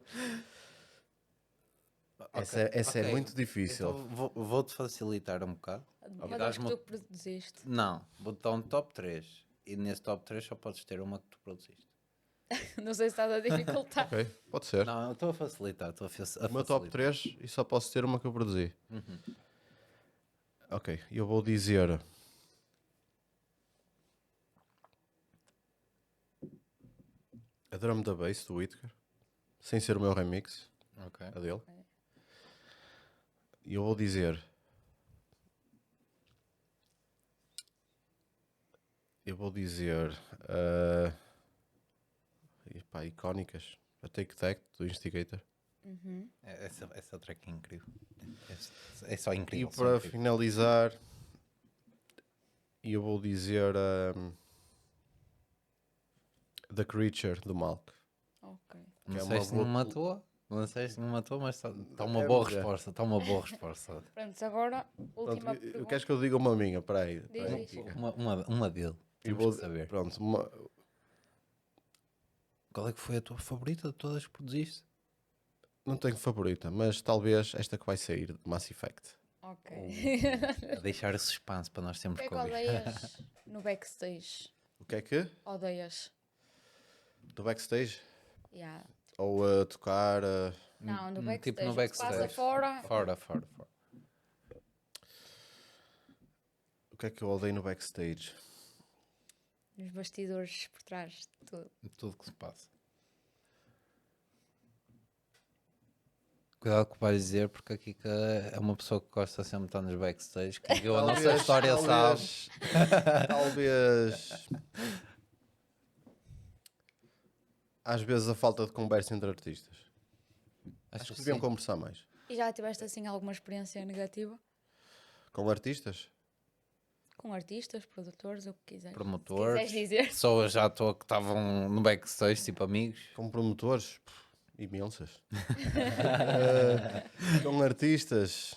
Essa Ok. é muito difícil. Então vou-te facilitar um bocado. Uma das que tu produziste. Não, vou-te dar um top 3. E nesse top 3 só podes ter uma que tu produziste. Não sei se estás a dificultar. Ok, pode ser. Não, eu estou a facilitar. Estou a O meu top 3 e só posso ter uma que eu produzi. Ok, eu vou dizer a Drum da Bass do Whittaker, sem ser o meu remix, Ok. a dele. E eu vou dizer icónicas, a Take That do Instigator. Essa track é incrível. É só E incrível. só para incrível. finalizar, eu vou dizer The Creature do Malk. Ok. Não é sei uma se não boa- matou, Lançaste, me matou, mas está uma É, boa mas é. resposta. Está uma boa resposta. Pronto, agora, última Pronto, pergunta. queres que eu diga uma minha? Espera aí. Diz. Kika. Uma dele. E Temos vou, que saber. pronto, Qual é que foi a tua favorita de todas que produziste? não tenho favorita, mas talvez esta que vai sair, de Mass Effect. Ok. A deixar suspense para nós O termos que é que que ouvir. odeias no backstage? O que é que? Odeias? Do backstage? Yeah. Ou a tocar? Não, no backstage. Tipo no O que se passa backstage. fora. Fora. O que é que eu odeio no backstage? Nos bastidores por trás de tudo. Tudo que se passa. Cuidado com o que vais dizer, porque a Kika é uma pessoa que gosta sempre de estar nos backstage. Quem viu a nossa história sabe. Talvez. Às vezes a falta de conversa entre artistas. Acho que deviam sim. conversar mais. E já tiveste assim alguma experiência negativa? Com artistas? Com artistas, produtores, o que quiseres. Promotores, Se quiseres dizer. pessoas já à toa que estavam no backstage, tipo amigos. Com promotores? Imensas. Com artistas?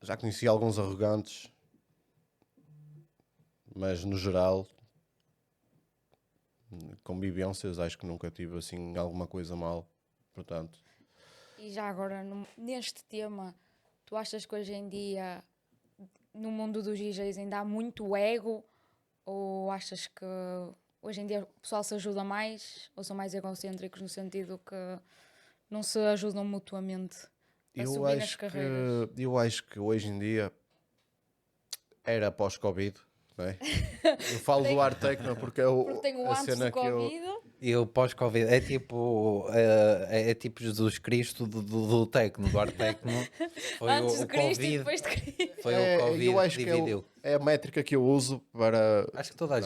Já conheci alguns arrogantes. Mas no geral, convivências, acho que nunca tive assim alguma coisa mal. Portanto, E já agora, neste tema, tu achas que hoje em dia, no mundo dos DJs, ainda há muito ego? Ou achas que hoje em dia o pessoal se ajuda mais? Ou são mais egocêntricos no sentido que não se ajudam mutuamente a subir nas carreiras? eu acho que hoje em dia era pós-Covid, não é? Eu falo do Art Techno porque é Porque tem o a antes cena do que eu... Covid. E o pós-Covid é tipo Jesus Cristo do Tecno, do Art Tecno. Foi Antes o de Cristo e Covid. depois de Cristo. Foi o Covid eu acho que que dividiu. é a métrica que eu uso para... Acho que toda a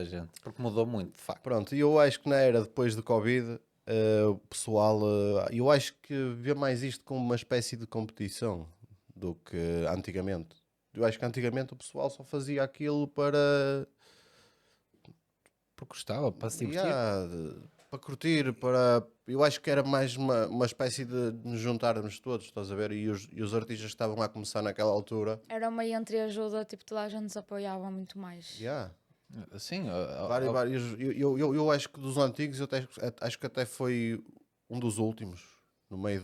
gente, porque mudou muito, de facto. Pronto, e eu acho que na era depois do Covid, o pessoal, eu acho que vê mais isto como uma espécie de competição do que antigamente. Eu acho que antigamente o pessoal só fazia aquilo para, Porque gostava, para se divertir. para curtir, para... Eu acho que era mais uma espécie de nos juntarmos todos, estás a ver? E os artistas que estavam a começar naquela altura, Era uma entreajuda, tipo, toda a gente se apoiava muito mais. yeah. Sim, Eu acho que dos antigos, acho que até foi um dos últimos, no meio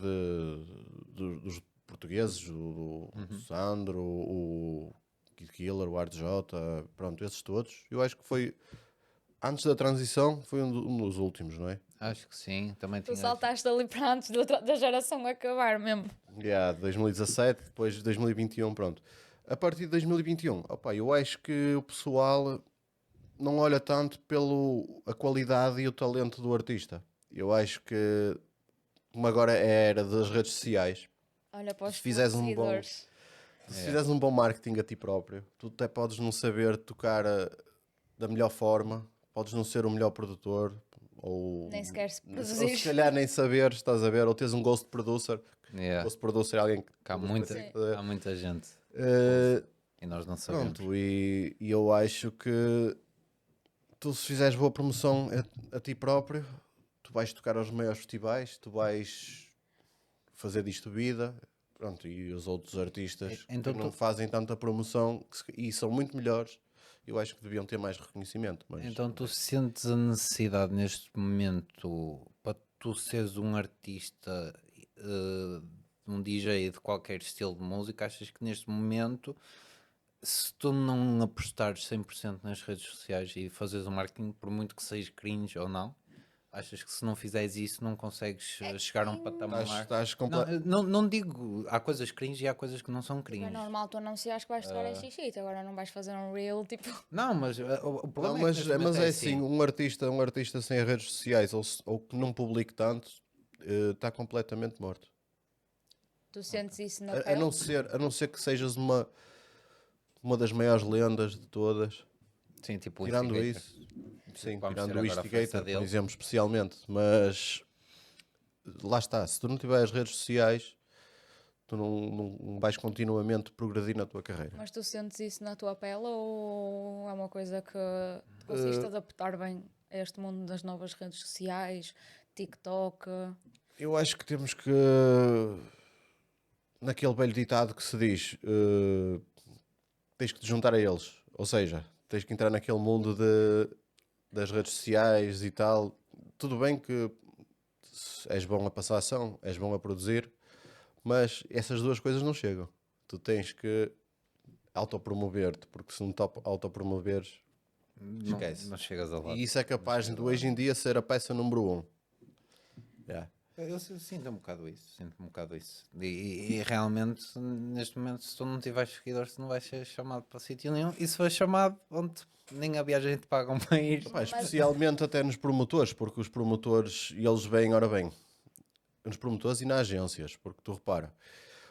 dos portugueses, o Sandro, o Kid Killer, o Art J, pronto, esses todos. Eu acho que foi, antes da transição, foi um dos últimos, não é? acho que sim. Também Tu tinha. saltaste ali para antes da geração acabar mesmo. Yeah, 2017, depois de 2021, pronto. A partir de 2021, opa, eu acho que o pessoal não olha tanto a qualidade e o talento do artista. Eu acho que, como agora é a era das redes sociais, Olha para os Se fizeres um bom- seguidores. se fizeres um bom marketing a ti próprio, tu até podes não saber tocar da melhor forma, podes não ser o melhor produtor, ou, Nem sequer se ou produzir. se calhar nem saber, estás a ver, ou tens um ghost producer. Yeah. Ghost producer é alguém que Que há produz para ti, estás a ver? há muita gente. Eh, E nós não sabemos. Pronto, e eu acho que tu, se fizeres boa promoção a ti próprio, tu vais tocar aos maiores festivais, tu vais fazer disto vida, pronto, e os outros artistas Então que não fazem tanta promoção e são muito melhores, eu acho que deviam ter mais reconhecimento. Mas Então tu sentes a necessidade neste momento para tu seres um artista, um DJ de qualquer estilo de música, achas que neste momento, se tu não apostares 100% nas redes sociais e fazeres o marketing, por muito que seja cringe ou não, achas que se não fizeres isso não consegues chegar a um patamar? Não digo, há coisas cringe e há coisas que não são É cringe. normal tu anunciares que vais tocar este shit, agora não vais fazer um reel, tipo... Não, mas o problema Não, é que neste momento mas é assim, um artista sem as redes sociais ou que não publique tanto, está completamente morto. Tu sentes isso na A pele? não ser que sejas uma das maiores lendas de todas. Sim, tipo o Tirando Instigator. isso, sim, Vamos tirando ter o agora a festa Instigator, por dele. exemplo, especialmente, mas lá está, se tu não tiveres redes sociais, tu não vais continuamente progredir na tua carreira. Mas tu sentes isso na tua pele ou é uma coisa que tu conseguiste adaptar bem a este mundo das novas redes sociais, TikTok? Eu acho que temos que, naquele velho ditado que se diz, tens que te juntar a eles. Ou seja, tens que entrar naquele mundo das redes sociais e tal. Tudo bem que és bom a passar ação, és bom a produzir, mas essas duas coisas não chegam. Tu tens que autopromover-te, porque se não te autopromoveres, esquece. Não chegas a lado. E isso é capaz de hoje em dia ser a peça número 1. Yeah. Eu sinto um bocado isso, E realmente, neste momento, se tu não tiveres seguidores, tu não vais ser chamado para sítio nenhum. E se fores chamado, onde nem a viagem te pagam para ir. Pá, especialmente até nos promotores, porque os promotores, e eles vêm, ora bem, nos promotores e nas agências, porque tu repara,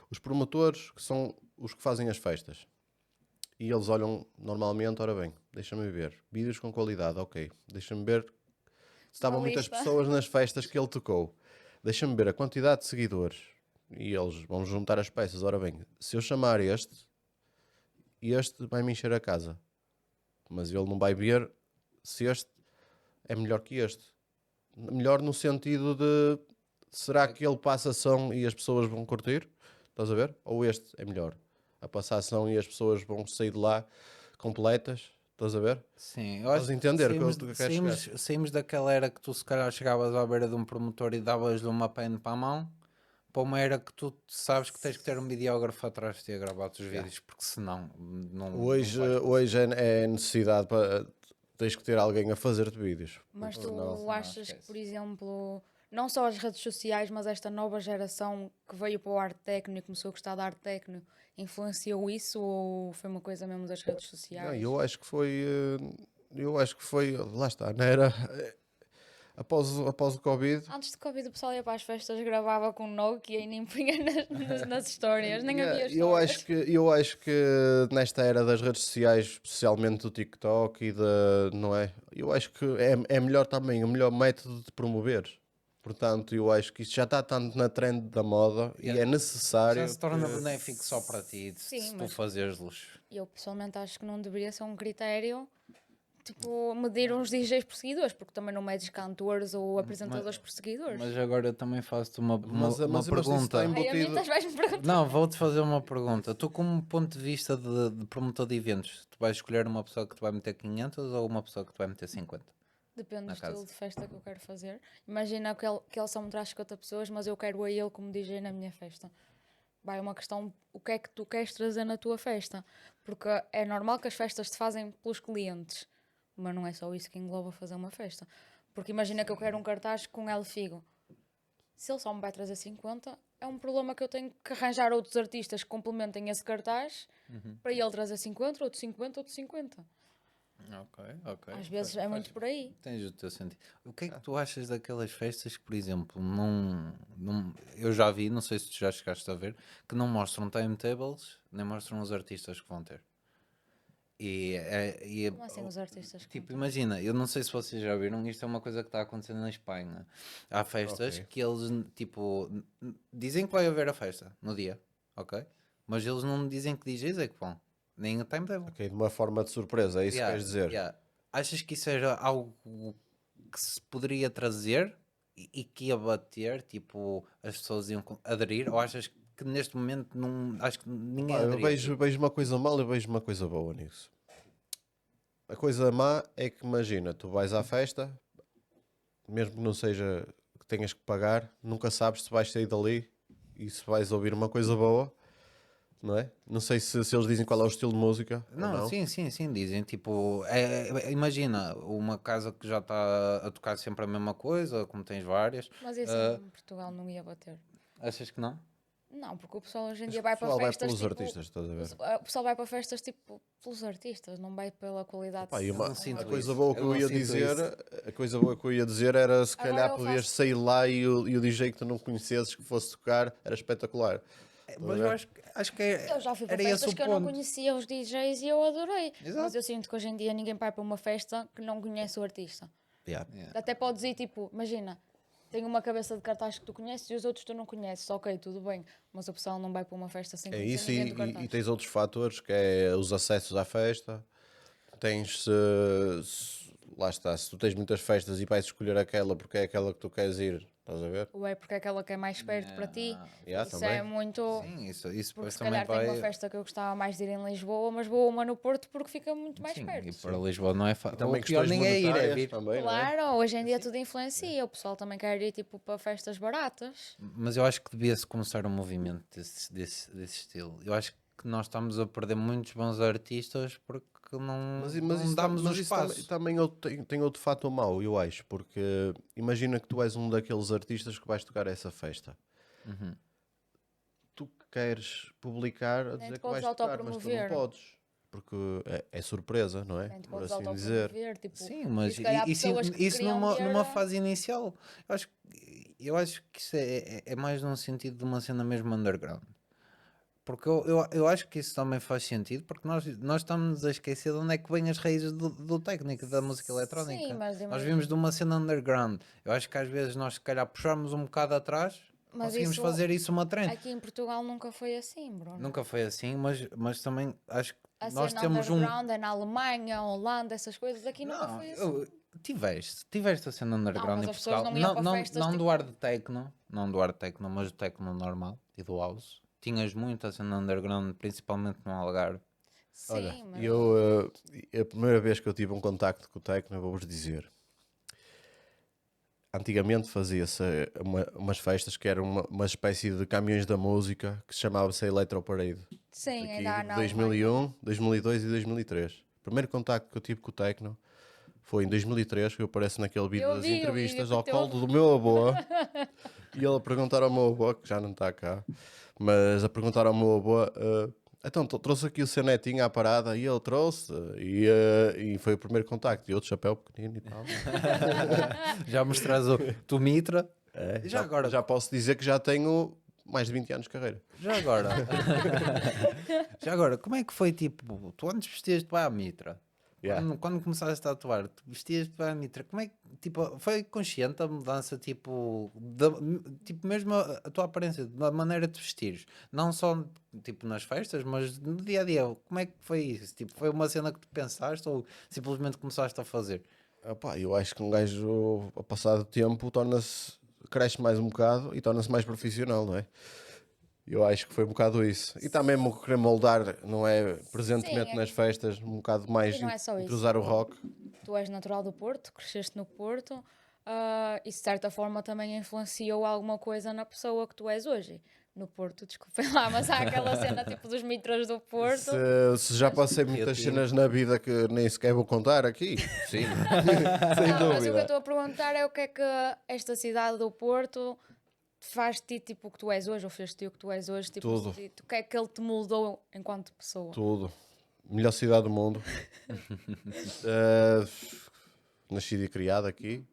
os promotores que são os que fazem as festas, e eles olham normalmente, ora bem, deixa-me ver, vídeos com qualidade, ok, deixa-me ver se estavam Uma muitas lista. pessoas nas festas que ele tocou, deixa-me ver a quantidade de seguidores, e eles vão juntar as peças, ora bem, se eu chamar este vai me encher a casa, mas ele não vai ver se este é melhor que este. Melhor no sentido de será que ele passa ação e as pessoas vão curtir? Estás a ver? Ou este é melhor? A passar ação e as pessoas vão sair de lá completas? Estás a ver? Sim, eu Estás acho a entender que o que eu quero chegar? saímos daquela era que tu se calhar chegavas à beira de um promotor e davas-lhe uma pen para a mão, para uma era que tu sabes que tens que ter um videógrafo atrás de ti a gravar os vídeos, porque senão não Hoje, vais hoje é necessidade para. Tens que ter alguém a fazer-te vídeos. Mas Porque tu senão- achas que, esquece. por exemplo, não só as redes sociais, mas esta nova geração que veio para o arte técnico e começou a gostar de arte técnico, influenciou isso ou foi uma coisa mesmo das redes Não, sociais? eu acho que foi. Eu acho que foi. Lá está, não era. Após o Covid. Antes de Covid o pessoal ia para as festas, gravava com Nokia e nem punha nas histórias, nem Yeah, havia histórias. eu acho que nesta era das redes sociais, especialmente do TikTok e da, não é? Eu acho que é melhor também, o melhor método de promover. Portanto, eu acho que isto já está tanto na trend da moda e Yeah. é necessário. Já se torna que- benéfico só para ti, Sim, se tu mas- fazeres luz. Eu pessoalmente acho que não deveria ser um critério, tipo, medir uns DJs por seguidores, porque também não medes cantores ou apresentadores por seguidores. Mas agora eu também faço-te uma Mas isso pergunta. está Ai, a mim embutido. estás mais me perguntar. Não, vou-te fazer uma pergunta. Tu, como ponto de vista de promotor de eventos, tu vais escolher uma pessoa que te vai meter 500 ou uma pessoa que te vai meter 50? Depende do Na estilo casa. de festa que eu quero fazer. Imagina que ele só me traz 50 pessoas, mas eu quero a ele como DJ na minha festa. Vai uma questão, o que é que tu queres trazer na tua festa? Porque é normal que as festas se fazem pelos clientes, mas não é só isso que engloba fazer uma festa. Porque imagina que eu quero um cartaz com El Figo. Se ele só me vai trazer 50, é um problema que eu tenho que arranjar outros artistas que complementem esse cartaz para ele trazer 50, outro 50, outro 50. Ok. Às vezes é muito por aí. Tens o teu sentido. O que é que tu achas daquelas festas que, por exemplo, eu já vi, não sei se tu já chegaste a ver, que não mostram timetables, nem mostram os artistas que vão ter. Como assim os artistas que Tipo, vão imagina, eu não sei se vocês já viram, isto é uma coisa que está acontecendo na Espanha. Há festas Ok. que eles, tipo, dizem que vai haver a festa no dia, ok? Mas eles não dizem que DJs é que vão, nem o timetable. Ok, de uma forma de surpresa, é isso que queres dizer? Yeah. Achas que isso era algo que se poderia trazer e que ia bater, tipo, as pessoas iam aderir? Ou achas que neste momento não, acho que ninguém Pá, eu aderia? vejo uma coisa mal e vejo uma coisa boa nisso. A coisa má é que imagina, tu vais à festa, mesmo que não seja que tenhas que pagar, nunca sabes se vais sair dali e se vais ouvir uma coisa boa, não é? Não sei se eles dizem qual é o estilo de música ou Não, não. sim, dizem, tipo, imagina, uma casa que já está a tocar sempre a mesma coisa, como tens várias, Mas isso em Portugal não ia bater. achas que não? Não, porque o pessoal hoje em Mas dia o vai para pessoal vai festas pelos tipo, artistas, estás a ver? o pessoal vai para festas tipo pelos artistas, não vai pela qualidade. Pá, e Eu uma, não sinto a coisa isso. boa que Eu eu não ia sinto dizer, isso. a coisa boa que eu ia dizer era se Agora calhar eu podias faço- sair lá e o DJ que tu não conhecesses que fosse tocar era espetacular. Mas eu acho que Eu já fui para era esse festas o que eu não ponto. conhecia os DJs e eu adorei. Exato. Mas eu sinto que hoje em dia ninguém vai para uma festa que não conhece o artista. Yeah. Até podes ir tipo, imagina, tem uma cabeça de cartaz que tu conheces e os outros tu não conheces. Ok, tudo bem. Mas o pessoal não vai para uma festa sem É conhecer isso ninguém do cartaz. e tens outros fatores que é os acessos à festa, tens lá está, se tu tens muitas festas e vais escolher aquela porque é aquela que tu queres ir, estás a ver? Ou é porque é aquela que é mais perto para ti. Yeah, Isso também. é muito. Sim, isso Porque depois se também calhar tenho uma vai. festa que eu gostava mais de ir em Lisboa, mas vou a uma no Porto porque fica muito mais Sim, e perto. para Lisboa não é E fácil. também O pior questões nem é ir, é monetárias vir. também, não é? Claro, hoje em dia tudo influencia. O pessoal também quer ir tipo para festas baratas. Mas eu acho que devia-se começar um movimento desse estilo. Eu acho que nós estamos a perder muitos bons artistas porque não isso, damos o mas isso também, espaço. tem outro fator mau, eu acho, porque imagina que tu és um daqueles artistas que vais tocar essa festa. Uhum. Tu queres publicar a Nem dizer te que vais podes tocar, mas tu não autopromover. podes. Porque é surpresa, não é? Nem te Por podes assim dizer. autopromover. Tipo, Sim, e mas se calhar pessoas que isso queriam ver. numa fase inicial. Eu acho que isso é mais num sentido de uma cena mesmo underground. Porque eu acho que isso também faz sentido, porque nós estamos a esquecer de onde é que vêm as raízes do técnico, da música Sim, eletrónica. mas Nós imagina. vimos de uma cena underground. Eu acho que às vezes nós, se calhar, puxarmos um bocado atrás, Mas conseguimos isso fazer isso uma trend. aqui em Portugal nunca foi assim, Bruno. Nunca foi assim, mas também acho que A nós cena temos um. underground é na Alemanha, Holanda, essas coisas, aqui nunca Não, foi assim. tiveste a cena underground mas em as pessoas Portugal. não iam para festas, Não tipo- do hard techno, não do hard techno, mas do techno normal e do house. Tinhas muita cena underground, principalmente no Algarve. Olha, Sim, mas a primeira vez que eu tive um contacto com o Tecno, eu vou-vos dizer. Antigamente fazia-se umas festas que eram uma espécie de caminhões da música que se chamava-se Electro Parade. sim, Aqui ainda há de na Alemanha. 2001, 2002 e 2003. O primeiro contacto que eu tive com o Tecno foi em 2003, que eu apareço naquele vídeo Eu das vi o vídeo entrevistas com o ao teu colo do meu avô. E ele a perguntar ao meu avô, que já não está cá, mas a perguntar ao meu avô, então trouxe aqui o seu netinho à parada, e ele trouxe, e foi o primeiro contacto, e outro chapéu pequenino e tal. Já mostras o tu Mitra. É, Já agora, já posso dizer que já tenho mais de 20 anos de carreira. já agora, já agora, como é que foi tipo? Tu antes vestias-te para a Mitra. Yeah. Quando começaste a atuar, tu vestias-te para a Mitra. Como é que tipo, foi consciente a mudança, tipo, tipo mesmo a tua aparência, da maneira de vestires? Não só tipo nas festas, mas no dia a dia. Como é que foi isso? Tipo, foi uma cena que tu pensaste ou simplesmente começaste a fazer? Opá, eu acho que um gajo, ao passar do tempo, cresce mais um bocado e torna-se mais profissional, não é? Eu acho que foi um bocado isso. E também me querer moldar, não é? Presentemente Sim, nas festas, um bocado mais e não é só isso. intrusar o rock. Tu és natural do Porto, cresceste no Porto, e de certa forma também influenciou alguma coisa na pessoa que tu és hoje. No Porto, desculpem lá, mas há aquela cena tipo dos mitras do Porto. Se já passei muitas Criativo. cenas na vida que nem sequer vou contar aqui, sim, sem Não, mas o que eu dúvida. estou a perguntar é o que é que esta cidade do Porto faz-te tipo o que tu és hoje, ou fez-te o que tu és hoje, tipo, Tudo. o que é que ele te moldou enquanto pessoa? Tudo. Melhor cidade do mundo. Eh, Nascido e criado aqui.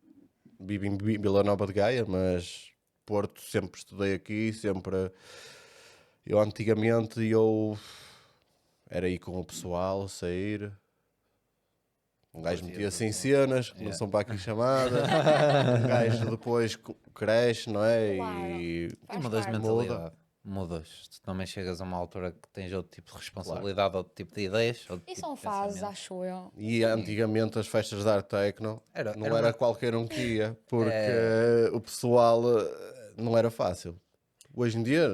Vivo em Vila Nova de Gaia, mas Porto sempre estudei aqui, sempre. Eu antigamente era ir com o pessoal, sair. Um gajo Curtia metia-se em tudo. cenas, que não Yeah. são para aqui chamadas. Um gajo depois cresce, não é? Claro. E E Faz mudas de parte. mentalidade. Mudas. Tu também chegas a uma altura que tens outro tipo de responsabilidade, outro tipo de ideias. Outro E tipo são de fases, pensamento. acho eu. E antigamente as festas de arte techno Era não uma- era qualquer um que ia, porque É. o pessoal não era fácil. Hoje em dia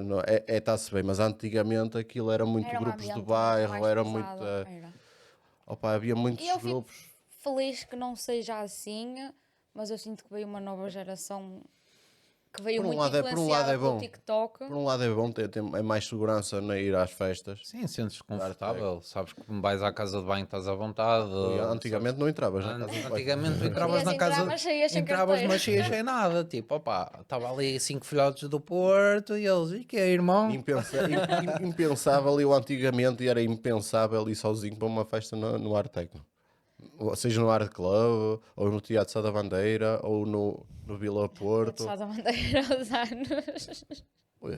está-se bem, mas antigamente aquilo era muito Era um grupos de ambiente bairro, mais era pesado, muito. era. Opa, havia muitos E eu fico grupos. feliz que não seja assim, mas eu sinto que veio uma nova geração que veio Por um muito lado por um lado influenciada é pelo bom. TikTok. Por um lado é bom, é mais segurança na ir às festas. Sim, sentes-te confortável. Sabes que vais à casa de banho, estás à vontade. Antigamente não entravas na casa de banho. Antigamente tu entravas Ias na entrar, casa. mas saías sem Entravas, carteira. mas saías sem nada. Tipo, opá, estava ali 5 filhotes do Porto e eles, e que é, irmão? Impensável, eu antigamente era impensável ir sozinho para uma festa no Art Techno. Ou seja no Art Club, ou no Teatro Sá da Bandeira, ou no Vila Porto. Só da bandeira aos anos.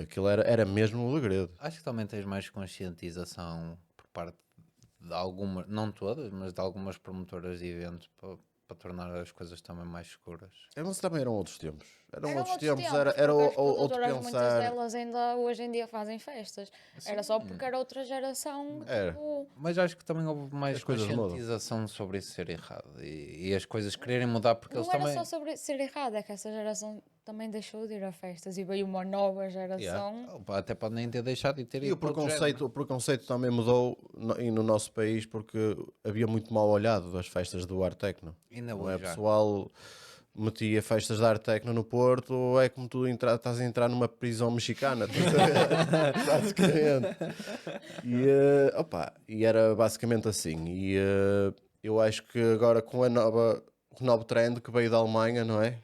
Aquilo era mesmo um segredo. Acho que também tens mais conscientização por parte de algumas, não todas, mas de algumas promotoras de eventos para para tornar as coisas também mais seguras. Mas também eram outros tempos. Eram outros outros tempos, tempos, era porque as outro produtoras, muitas pensar. delas ainda hoje em dia fazem festas. Era só porque era outra geração, Era. tipo... Mas acho que também houve mais As coisas mudam. conscientização sobre isso ser errado e as coisas quererem mudar porque Não eles era também. só sobre ser errado, é que essa geração também deixou de ir a festas e veio uma nova geração. Até podem nem ter deixado de ter E ido o para outro preconceito também mudou e no nosso país porque havia muito mal olhado das festas do Art Techno. Ainda Não hoje é? já. Pessoal metia festas de Art Techno no Porto, é como tu estás a entrar numa prisão mexicana, estás a ver? Basicamente. E era basicamente assim. Eu acho que agora com o novo trend que veio da Alemanha, não é?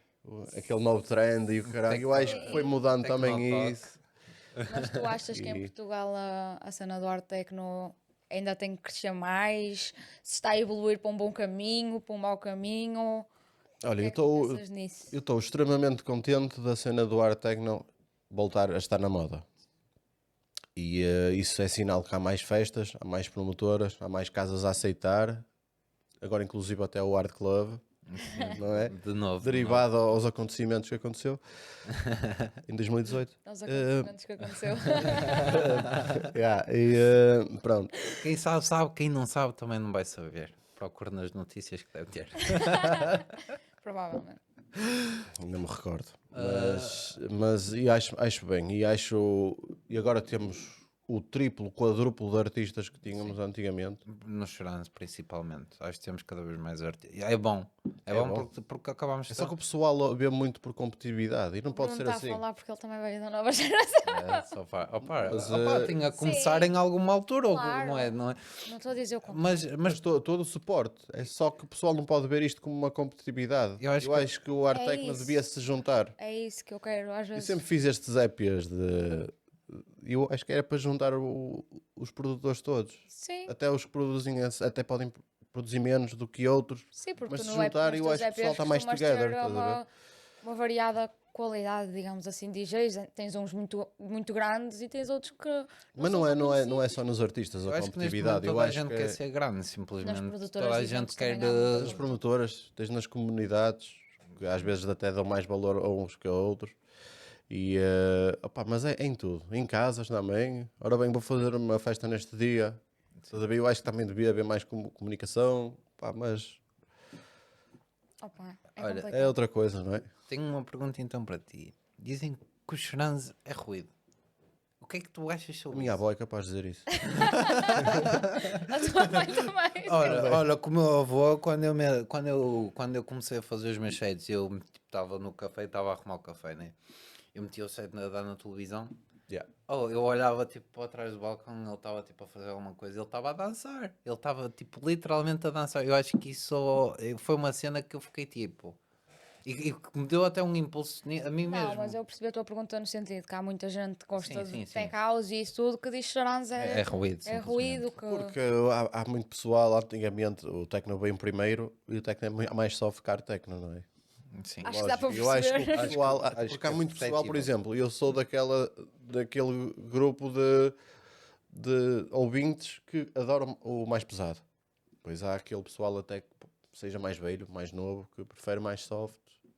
Aquele novo trend e o caralho, eu acho que foi mudando também Tecnotoque. isso. Mas tu achas que em E- Portugal a cena do Art Techno ainda tem que crescer mais? Se está a evoluir para um bom caminho, para um mau caminho? Olha, O que é que tu pensas nisso? eu estou extremamente contente da cena do Art Techno voltar a estar na moda. E isso é sinal que há mais festas, há mais promotoras, há mais casas a aceitar. Agora, inclusive, até o Art Club, não é? De novo. Derivado aos acontecimentos que aconteceu em 2018. Aos acontecimentos que aconteceu. Pronto. Quem sabe, quem não sabe também não vai saber. Procure nas notícias que deve ter. Provavelmente. Não me recordo. Mas e acho bem. E agora temos o triplo, quadruplo de artistas que tínhamos antigamente. Nos Chorãs, principalmente. Acho que temos cada vez mais artistas. É bom. É bom bom. porque acabamos de É só que o pessoal vê muito por competitividade e não O pode Bruno ser está assim. a falar porque ele também veio da nova geração. Tinha a Sim. começar em alguma altura, Claro. não é? Não estou a dizer o contrário. Mas todo o suporte. É só que o pessoal não pode ver isto como uma competitividade. Eu acho Acho que o Art É Techno isso. devia se juntar. É isso que eu quero, às Eu vezes. sempre fiz estes épias de. Eu acho que era para juntar os produtores todos. Sim, Até os que produzem, até podem produzir menos do que outros. sim, porque Mas tu se no juntar, nos eu teus acho que o pessoal EPs está mais costumas together. ter Estás a ver? uma variada qualidade, digamos assim, DJs. Tens uns muito, muito grandes e tens outros que Mas são tão não é conhecidos. só nos artistas Eu a acho que neste competitividade. momento Eu toda a acho gente que quer é ser grande, simplesmente. produtoras Toda a de gente eventos quer. também há muita nas promotoras, tens nas comunidades, que às vezes até dão mais valor a uns que a outros. Mas é em tudo, em casas também. Ora bem, vou fazer uma festa neste dia. Estás a ver? Eu acho que também devia haver mais comunicação, mas Opa, é Olha, complicado. é outra coisa, não é? Tenho uma pergunta então para ti. Dizem que o Chorãs é ruído. O que é que tu achas A sobre minha isso? avó é capaz de dizer isso. A tua mãe também. Olha, com o meu avô, quando eu comecei a fazer os meus sets, eu estava no café, estava a arrumar o café, né? Eu metia o set a dar na televisão. Yeah. Eu olhava tipo para trás do balcão, ele estava tipo a fazer alguma coisa, ele estava a dançar, ele estava tipo literalmente a dançar. Eu acho que isso foi uma cena que eu fiquei tipo, e que me deu até um impulso a mim Não, mesmo. mas eu percebi a tua pergunta no sentido que há muita gente que gosta Sim, de sim. tech house e isso tudo que diz que Chorãs É ruído, é simplesmente. ruído. Que... Porque há muito pessoal, antigamente o techno veio primeiro e o techno é mais soft que hard techno, não é? Sim. Acho que dá para Eu acho que o perceber. pessoal, Acho porque que há é muito pessoal, por perceptível. exemplo, eu sou daquele grupo de ouvintes que adoram o mais pesado. Pois há aquele pessoal até que seja mais velho, mais novo, que prefere mais soft.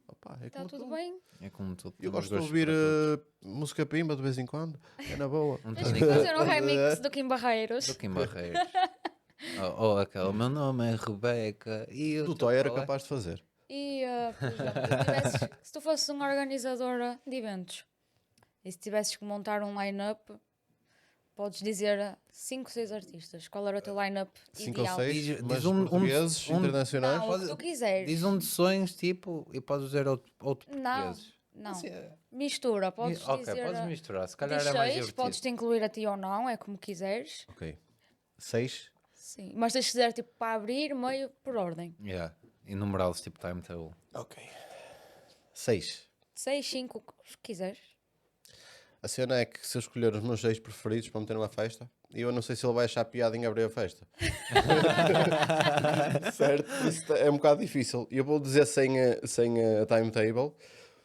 Opa, é Está como tudo tudo. bem. É como tudo. Eu temos gosto de gostos ouvir para todos. música pimba de vez em quando, é na boa. Tens que fazer um remix do Kim Barreiros. Do Kim Barreiros. Ou aquela, meu nome é Rebeca. E o Do teu Toy era qual é? capaz de fazer. E, por exemplo, se tu fosses um organizador de eventos e se tivesses que montar um line-up, podes dizer 5, 6 artistas. Qual era o teu line-up 5 ou ideal? 6, Diz mas um- portugueses, um- internacionais. Não, o que tu quiseres. Diz um de sonhos, tipo, e podes dizer outro Não, portugueses. não. Assim, Mistura, podes ok, dizer podes misturar. Se calhar diz é mais 6, divertido. podes te incluir a ti ou não, é como quiseres. Ok. 6? Sim, mas tens de dizer tipo para abrir, meio, por ordem. Yeah. E numerá-los tipo timetable. Ok. 6. 6, 5, o que quiseres. A cena é que se eu escolher os meus 6 preferidos para meter numa festa, eu não sei se ele vai achar piada em abrir a festa. Certo? Por isso é um bocado difícil. Eu vou dizer sem a timetable,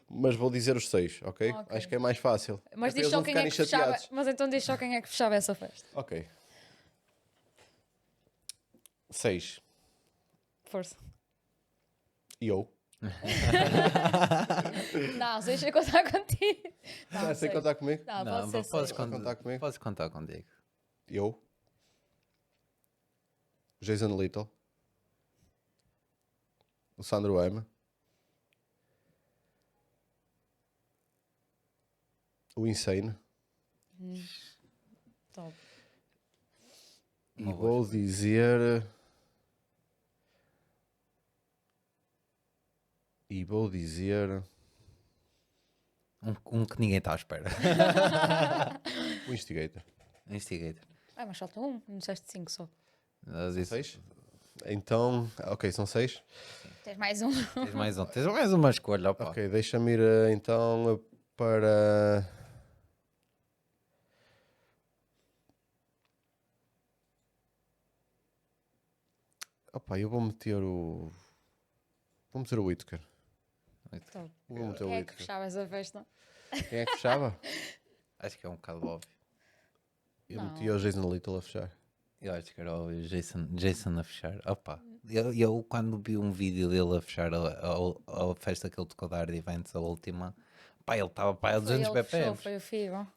mas vou dizer os 6, ok? Ok. Acho que é mais fácil. Mas para diz eles só não quem é que ficarem fechava. chateados. Mas então diz só quem é que fechava essa festa. Ok. 6. Força. E eu? Não, deixa eu contar contigo. Não, Sem sei. contar comigo? Não, Não, pode ser podes sério. contar comigo? Podes contar contigo. Eu? Jason Little? O Sandro Ema? O Insane? Top. E Uma vou dizer... E vou dizer... Um que ninguém está à espera. O Instigator. Instigator. Ah, mas falta um, não disseste 5 só. Mas isso- 6? Então... Ok, são 6. Tens mais um. Tens mais uma escolha, opa. Ok, deixa-me ir então para... Opa, eu vou meter o... Vou meter o Whittaker. Top. Vou meter o Quem é que Whittaker. fechava essa festa? Quem é que fechava? Acho que é um bocado óbvio. Eu Não. meti o Jason Little a fechar. Eu acho que era o Jason a fechar. Opa, eu quando vi um vídeo dele a fechar a festa que ele tocou da Hard Events, a última, pá, ele estava a Foi 200 ele que fechou, BPM. foi o Figo.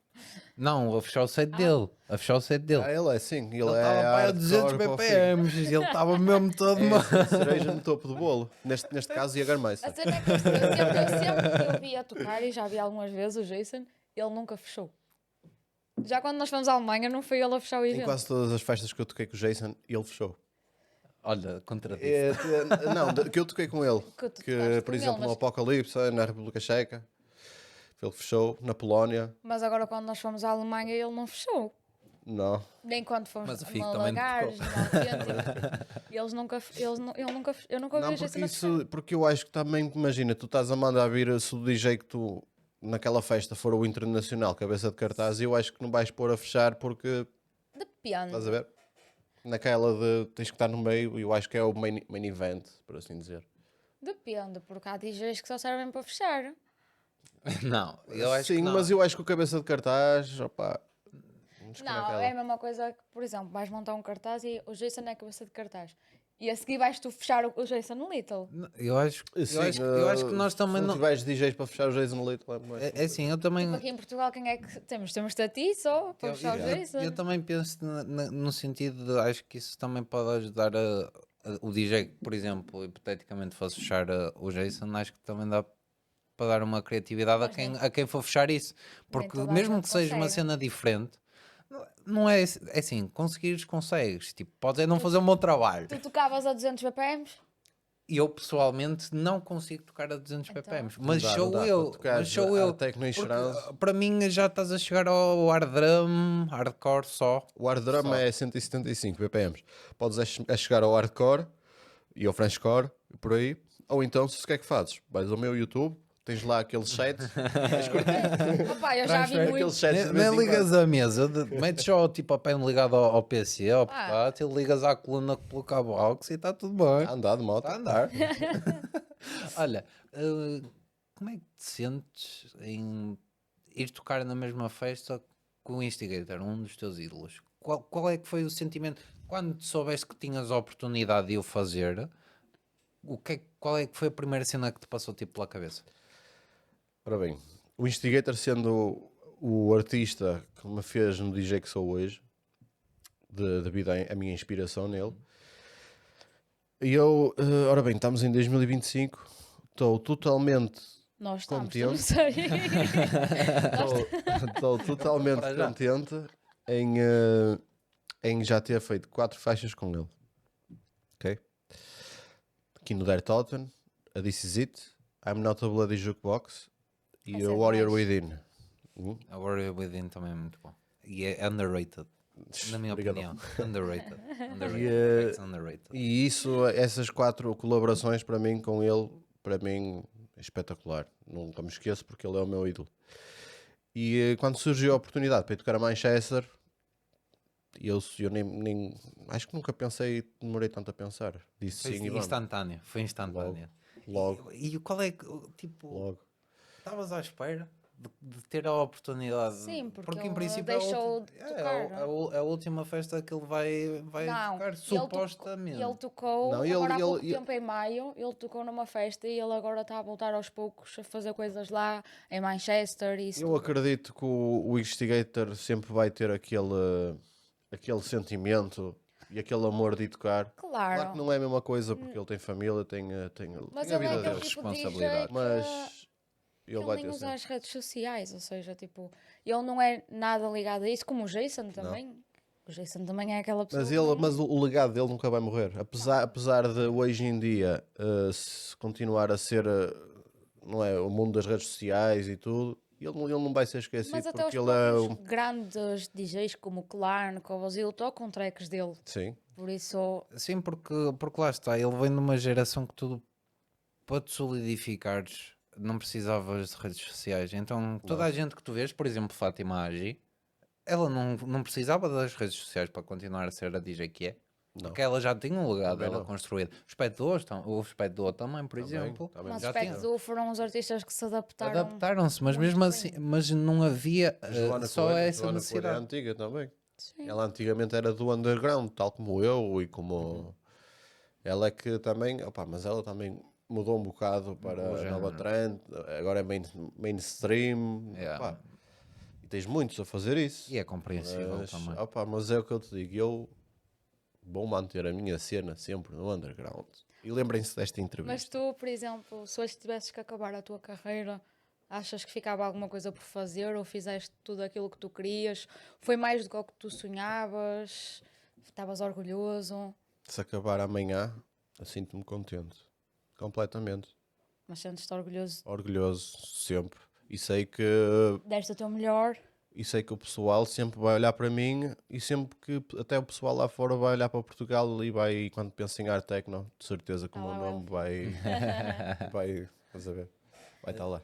Não, a fechar o set dele. A fechar o set dele. Ah, ele é sim. Ele Ele é estava a 200 hardcore para o fim. BPM. Ele estava mesmo todo mal. É a cereja no topo do bolo. Neste caso, Jäger A Meister. cena é que sempre que eu vi a tocar, e já vi algumas vezes o Jason, ele nunca fechou. Já quando nós fomos à Alemanha, não foi ele a fechar o Em evento. quase todas as festas que eu toquei com o Jason, ele fechou. Olha, contradiz. Não, que eu toquei com ele. Que tu Que, tocaste por com exemplo, ele, no mas- Apocalipse, na República Checa. Ele fechou. Na Polónia. Mas agora quando nós fomos à Alemanha, ele não fechou. Não. Nem quando fomos Mas o Figo no também Lagares, tocou. no Autêntico. Eles nunca, eu nunca Não, vi o porque, Jason a fechar. porque eu acho que também, imagina, tu estás a mandar vir, se o DJ que tu naquela festa for o internacional, cabeça de cartaz, eu acho que não vais pôr a fechar porque, Depende. estás a ver? Naquela de tens que estar no meio, eu acho que é o main event, por assim dizer. Depende, porque há DJs que só servem para fechar. Não, eu acho Sim, que não. mas eu acho que o cabeça de cartaz, opá, Não, é a mesma coisa que, por exemplo, vais montar um cartaz e o Jason é a cabeça de cartaz. E a seguir vais tu fechar o Jason Little. Eu acho que Sim, nós também se não não. tiveres DJs para fechar o Jason Little, é mais É assim, eu também. Tipo, aqui em Portugal, quem é que temos? Temos-te a ti só para fechar o Jason. Eu também penso no sentido de acho que isso também pode ajudar o DJ que, por exemplo, hipoteticamente fosse fechar o Jason, acho que também dá para dar uma criatividade a quem for fechar isso. Porque toda a mesmo gente que seja uma consegue. cena diferente, não é, é assim, conseguires, consegues. Tipo, podes é não fazer um bom trabalho. Tu tocavas a 200 BPMs? E eu pessoalmente não consigo tocar a 200 BPM, mas Não dá, sou não dá eu, para tocares mas sou eu. hard techno e Porque, trance. para mim já estás a chegar ao hard drum, hardcore só. O hard drum é 175 BPMs. Podes chegar ao hardcore e ao Frenchcore, e por aí. Ou então, se o que é que fazes? Vais ao meu YouTube, tens lá aqueles sets. Opa, eu já vi aqueles muito. sets de vez Nem em ligas quando. a mesa, metes só tipo a pé ligado ao PC, ao portátil, ligas à coluna pelo cabo aux e está tudo bem. A andar de moto. Está a andar. Olha, como é que te sentes em ir tocar na mesma festa com o Instigator, um dos teus ídolos? Qual é que foi o sentimento? Quando te soubeste que tinhas a oportunidade de o fazer, qual é que foi a primeira cena que te passou tipo pela cabeça? Ora bem, o Instigator sendo o artista que me fez no DJ que sou hoje, devido à minha inspiração nele. E eu, ora bem, estamos em 2025, estou totalmente Nós estamos, tu contente. não sei. Estou totalmente Para já. contente em já ter feito 4 faixas com ele. Ok? Aqui no Der Totten, a This Is It, I'm Not a Bloody Jukebox e Essa a é Warrior demais. Within. A Warrior Within também é muito bom. E é underrated. Na minha Obrigadão. opinião. Underrated. E, Underrated. E isso, essas 4 colaborações para mim com ele, para mim é espetacular. Nunca me esqueço porque ele é o meu ídolo. E quando surgiu a oportunidade para ir tocar a Manchester, eu nem acho que nunca pensei, demorei tanto a pensar. Disse Foi sim e vamos. instantâneo. Foi instantâneo. Logo. E qual é que, tipo, Logo. estavas à espera de ter a oportunidade. Sim, porque em ele princípio é, deixou de tocar, é a última festa que ele vai Não, tocar, ele supostamente. ele tocou, Não, agora há pouco tempo em maio, ele tocou numa festa e ele agora está a voltar aos poucos a fazer coisas lá em Manchester e isso Eu tudo. acredito que o Instigator sempre vai ter aquele sentimento e aquele amor de ir tocar. Claro que Claro, não é a mesma coisa porque ele tem família, tem mas a ele é vida aquele dele. tipo de DJ responsabilidade. que Mas ele ele vai nem ter usa sempre. as redes sociais, ou seja, tipo, ele não é nada ligado a isso, como o Jason também. O Jason também é aquela pessoa. Mas o legado dele nunca vai morrer. Apesar de hoje em dia se continuar a ser não é, o mundo das redes sociais e tudo, ele não vai ser esquecido Mas até os porque ele é próprios grandes DJs como o Clark ou o Ozil tocam tracks dele. Sim. Por isso, Sim, porque lá está, ele vem de uma geração que tudo para te solidificares não precisavas de redes sociais. Então toda a gente que tu vês, por exemplo, Fátima Agi, ela não precisava das redes sociais para continuar a ser a DJ que é. Não. Porque ela já tinha um legado Também dela não. construído. O Sped Duo também, por exemplo. também mas já os tinha. Pet foram os artistas que se adaptaram. Adaptaram-se, mas muito mesmo bem. assim, mas não havia só essa Joana Coelho é necessidade. antiga também. Sim. Ela antigamente era do underground, tal como eu e como ela é que também, opa, mas ela também mudou um bocado para O a nova género. trend, agora é mainstream, Yeah. opá, e tens muitos a fazer isso. E é compreensível também. Mas é o que eu te digo, eu vou manter a minha cena sempre no underground. E lembrem-se desta Mas entrevista. tu, por exemplo, se hoje tivesses que acabar a tua carreira, achas que ficava alguma coisa por fazer ou fizeste tudo aquilo que tu querias? Foi mais do que o que tu sonhavas? Estavas orgulhoso? Se acabar amanhã, eu sinto-me contente. Completamente. Mas sentes-te orgulhoso? Orgulhoso, sempre. E sei que Deste o teu melhor? E sei que o pessoal sempre vai olhar para mim e sempre que até o pessoal lá fora vai olhar para Portugal e vai, quando pensa em art techno, de certeza que o Tá meu lá nome vai, estás a ver? Vai estar lá.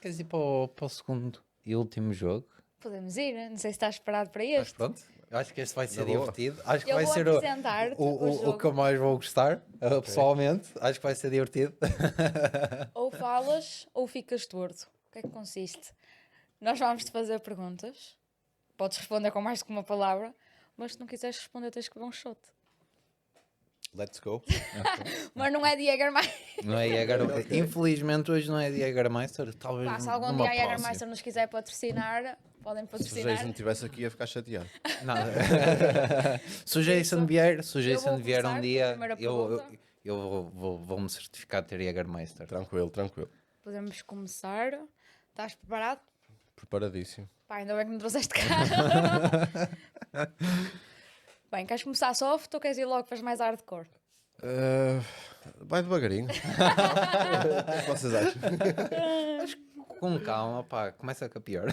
Queres ir para o segundo e último jogo? Podemos ir, não sei se estás preparado para Mas este. pronto, acho que este vai ser Na boa. divertido. Acho que Eu vai vou ser apresentar-te o o jogo. que eu mais vou gostar, pessoalmente. Acho que vai ser divertido. Ou falas ou ficas torto. O que é que consiste? Nós vamos-te fazer perguntas. Podes responder com mais do que uma palavra, mas se não quiseres responder, tens que beber um shot. Let's go. Mas não é Jägermeister. Não é Jäger... Infelizmente hoje não é Jägermeister. Talvez Pá, se algum numa dia a próxima. Jägermeister nos quiser patrocinar, podem Se o patrocinar. Jason estivesse aqui ia ficar chateado. Nada. Se o Jason vier, se o Eu vou Jason vier começar um com a dia, primeira eu pergunta. vou-me certificar de ter Jägermeister. Tranquilo, tranquilo. Podemos começar. Estás preparado? Preparadíssimo. Pá, ainda bem que me trouxeste cá. Bem, queres começar soft ou queres ir logo para as mais hardcore? Vai devagarinho. O que é que vocês acham? Com calma, pá, começa com a pior.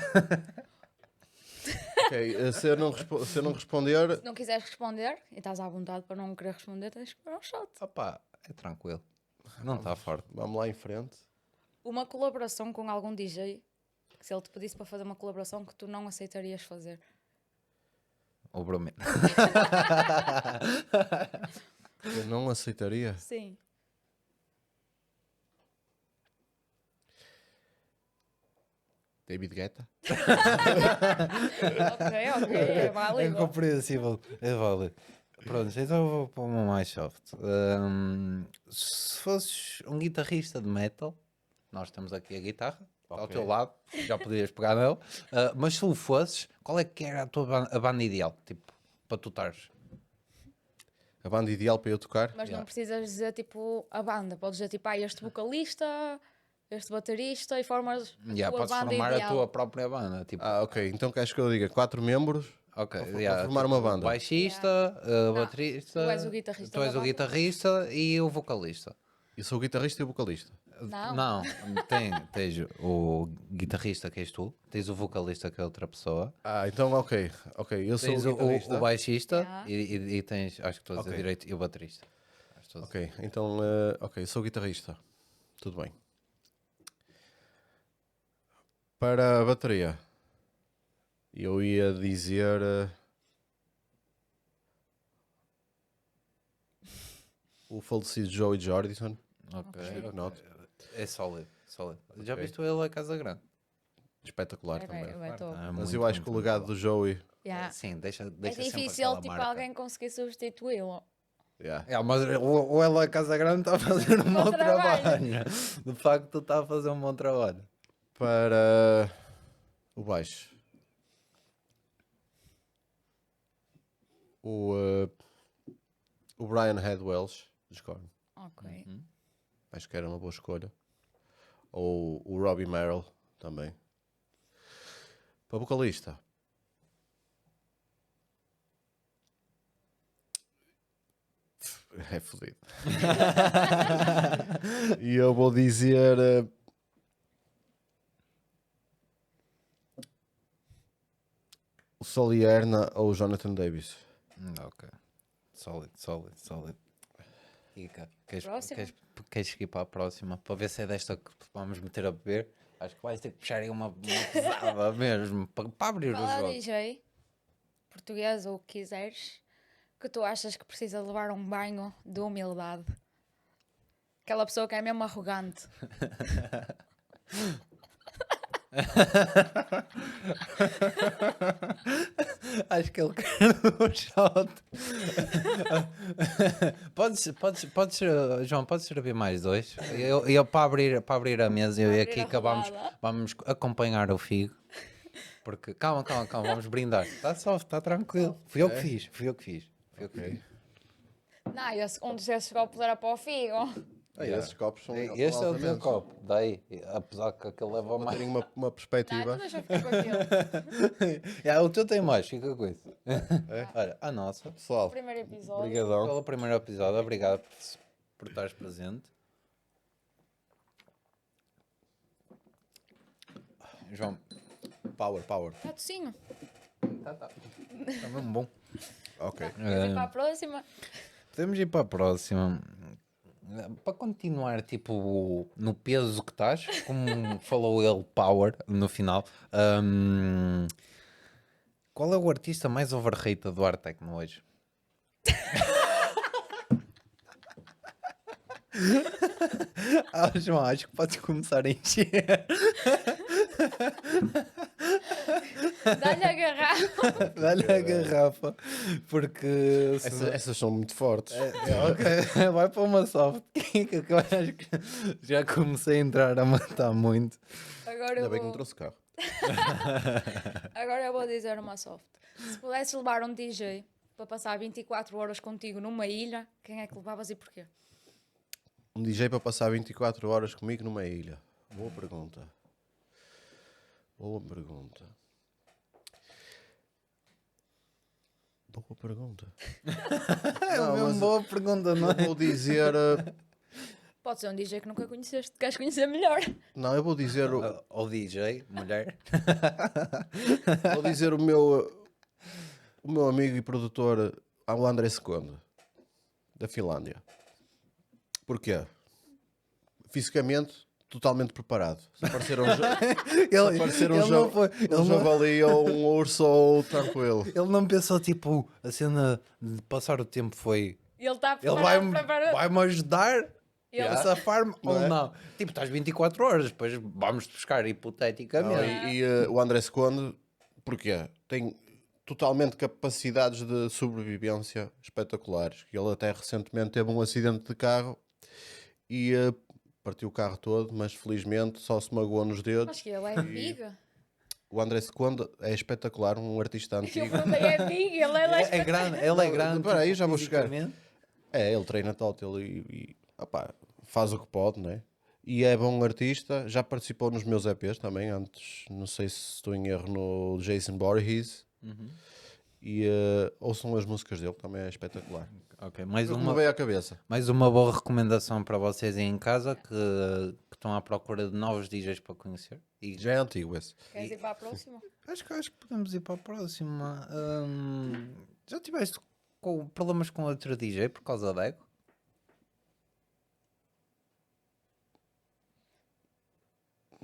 Ok, se eu não responder, Se não quiseres responder, e estás à vontade para não querer responder, tens que beber um shot. Opá, é tranquilo. Não está forte. vamos lá em frente. Uma colaboração com algum DJ, que se ele te pedisse para fazer uma colaboração que tu não aceitarias fazer. O Brumino. Eu não aceitaria. Sim. David Guetta. Ok, é É válido. compreensível. É válido. Pronto, então eu vou para uma mais soft. Se fosses um guitarrista de metal, nós temos aqui a guitarra, está ao Ok. teu lado, já podias pegar nele. Mas se o fosses, qual é que era a tua a banda ideal? Tipo, para tu estares? A banda ideal para eu tocar. Mas Yeah. não precisas dizer tipo a banda, podes dizer tipo, este vocalista, este baterista e formas Yeah, a tua podes banda formar ideal. a tua própria banda. Tipo, Ok. Então queres que eu diga 4 membros? ok, para yeah, formar uma banda. Baixista, baterista. tu és o guitarrista Tu és da o banda. guitarrista e o vocalista. Eu sou o guitarrista e o vocalista. Não. Tens o guitarrista que és tu, tens o vocalista que é outra pessoa, Então ok. Eu sou tens o guitarrista. o baixista Yeah. e tens, acho que estou a dizer Ok. direito, e o baterista. Acho que estou a dizer. Ok, então, sou o guitarrista. Tudo bem. Para a bateria, eu ia dizer. O falecido Joey Jordison. Ok. Slipknot. É sólido, sólido. Já Ok. viste ele a Casa Grande? espetacular também. Vai top. É Mas muito, eu acho que muito, o legado muito do Joey. Yeah. Sim, deixa É sempre difícil, aquela tipo, marca. alguém conseguir substituí-lo. Yeah. É, mas o Eloy Casagrande está a fazer um bom trabalho. trabalho. De facto, está a fazer um bom trabalho. Para o baixo. O Brian Head Welsh, dos Korn. Ok. Acho que era uma boa escolha. Ou o Robbie Merrill também. Para vocalista. É fodido. E eu vou dizer. O Solierna ou o Jonathan Davis. Ok. Sólido. E cá, Próxima? queres seguir para a próxima? Para ver se é desta que vamos meter a beber. Acho que vais ter que puxar aí uma pesada mesmo. Para abrir Qual os é o jogos. DJ, português ou o que quiseres, que tu achas que precisa levar um banho de humildade? Aquela pessoa que é mesmo arrogante. Acho que ele quer um shot. João, podes servir mais dois? Eu para abrir a mesa, eu e Para a abrir a Kika rodada. vamos acompanhar o Figo. Porque, calma, vamos brindar. Está soft, está tranquilo. Fui eu que fiz. Não, um desses copos era para o Figo. Esses copos são Este é o teu altamente. copo. Daí, apesar que aquele leva Para mais. terem uma Não, perspectiva. então deixa eu ficar com aquele. O teu tem mais, fica com isso. Olha, a nossa. Pessoal, Primeiro episódio. obrigadão. Pelo primeiro episódio, obrigado por estares presente. João, Power. Está tocinho. tá mesmo bom. Ok. Queres ir para a próxima? Podemos ir para a próxima. Para continuar, tipo, no peso que estás, como falou ele, Power, no final. Qual é o artista mais overrated do Art Techno hoje? João, acho que podes começar a encher. Dá-lhe a garrafa. Dá-lhe a garrafa, porque Essas são muito fortes. ok, vai para uma soft kick, que eu acho que já comecei a entrar a matar muito. Agora Ainda eu bem que me vou... trouxe carro. Agora eu vou dizer uma soft. Se pudesses levar um DJ para passar 24 horas contigo numa ilha, quem é que levavas e porquê? Um DJ para passar 24 horas comigo numa ilha. Boa pergunta. É uma boa pergunta, não Eu é? vou dizer. Pode ser um DJ que nunca conheceste, queres conhecer melhor. Não, eu vou dizer O DJ, mulher. vou dizer o meu amigo e produtor, o André Secondo, da Finlândia. Porquê? Fisicamente, totalmente preparado. Se aparecer um, Ele, ele não foi, ele, um não, javali ou um urso ou tranquilo. ele não pensou, tipo, a cena de passar o tempo foi. E ele está Ele preparado para... vai-me ajudar Ele- a safar-me Não ou é? não. Tipo, estás 24 horas, depois vamos buscar Não, hipoteticamente. e o André Secondo, porquê? Tem totalmente capacidades de sobrevivência espetaculares. Ele até recentemente teve um acidente de carro e partiu o carro todo, mas felizmente só se magoou nos dedos. Acho que ele é big. O André Secondo é espetacular, um artista Eu antigo. perguntei, é big, ele é... É grande, ele é Não, grande. espera aí, já vou chegar. fisicamente. É, ele treina tótil e opá, faz o que pode, né? E é bom artista, já participou nos meus EPs também, antes, não sei se estou em erro, no Jason Voorhees. E ouçam as músicas dele, também é espetacular. Ok, Me veio à cabeça. mais uma boa recomendação para vocês aí em casa que estão à procura de novos DJs para conhecer. E Já é antigo esse. Queres ir para a próxima? acho que podemos ir para a próxima. Já tiveste problemas com outro DJ por causa da ego?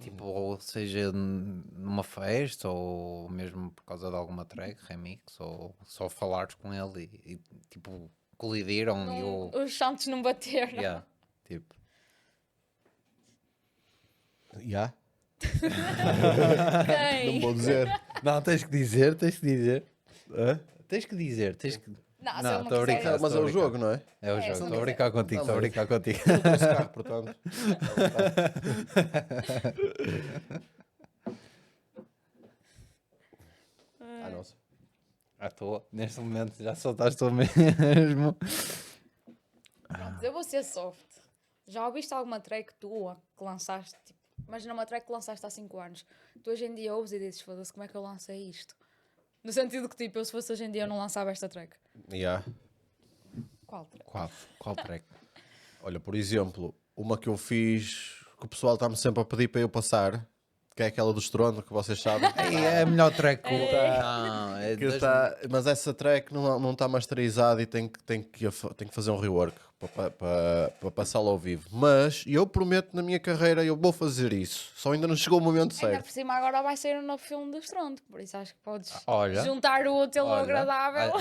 Tipo, ou seja, numa festa, ou mesmo por causa de alguma track, remix, ou só falares com ele e, tipo, colidiram e o. Os santos não bateram. Yeah, tipo. Já? Não vou dizer. Não, tens que dizer, tens que dizer. Hã? Tens que dizer, tens que... Não, se ele Não, não estou a quiser- brincar. Mas é o jogo, não é? É o É, jogo, se não estou a quiser. brincar contigo, Não, estou a mas- brincar contigo. Eu trouxe carro, portanto. Ah, nossa. À toa, neste momento já soltaste o mesmo. Pronto, eu vou ser soft. Já ouviste alguma track tua que lançaste? Tipo, imagina uma track que lançaste há 5 anos. Tu hoje em dia ouves e dizes, foda-se, como é que eu lancei isto? No sentido que, tipo, eu se fosse hoje em dia eu não lançava esta track. Yeah. Qual track? Qual track? Olha, por exemplo, uma que eu fiz que o pessoal está-me sempre a pedir para eu passar, que é aquela do estrondo que vocês sabem. É a melhor track. É. Não, é Que das- está- mas essa track não está masterizada e tem que fazer um rework para passá-la ao vivo. Mas eu prometo na minha carreira eu vou fazer isso. Só ainda não chegou o momento Ainda certo. por cima agora vai sair um novo filme do Estrondo, por isso acho que podes Olha. juntar o útil ao Olha, agradável.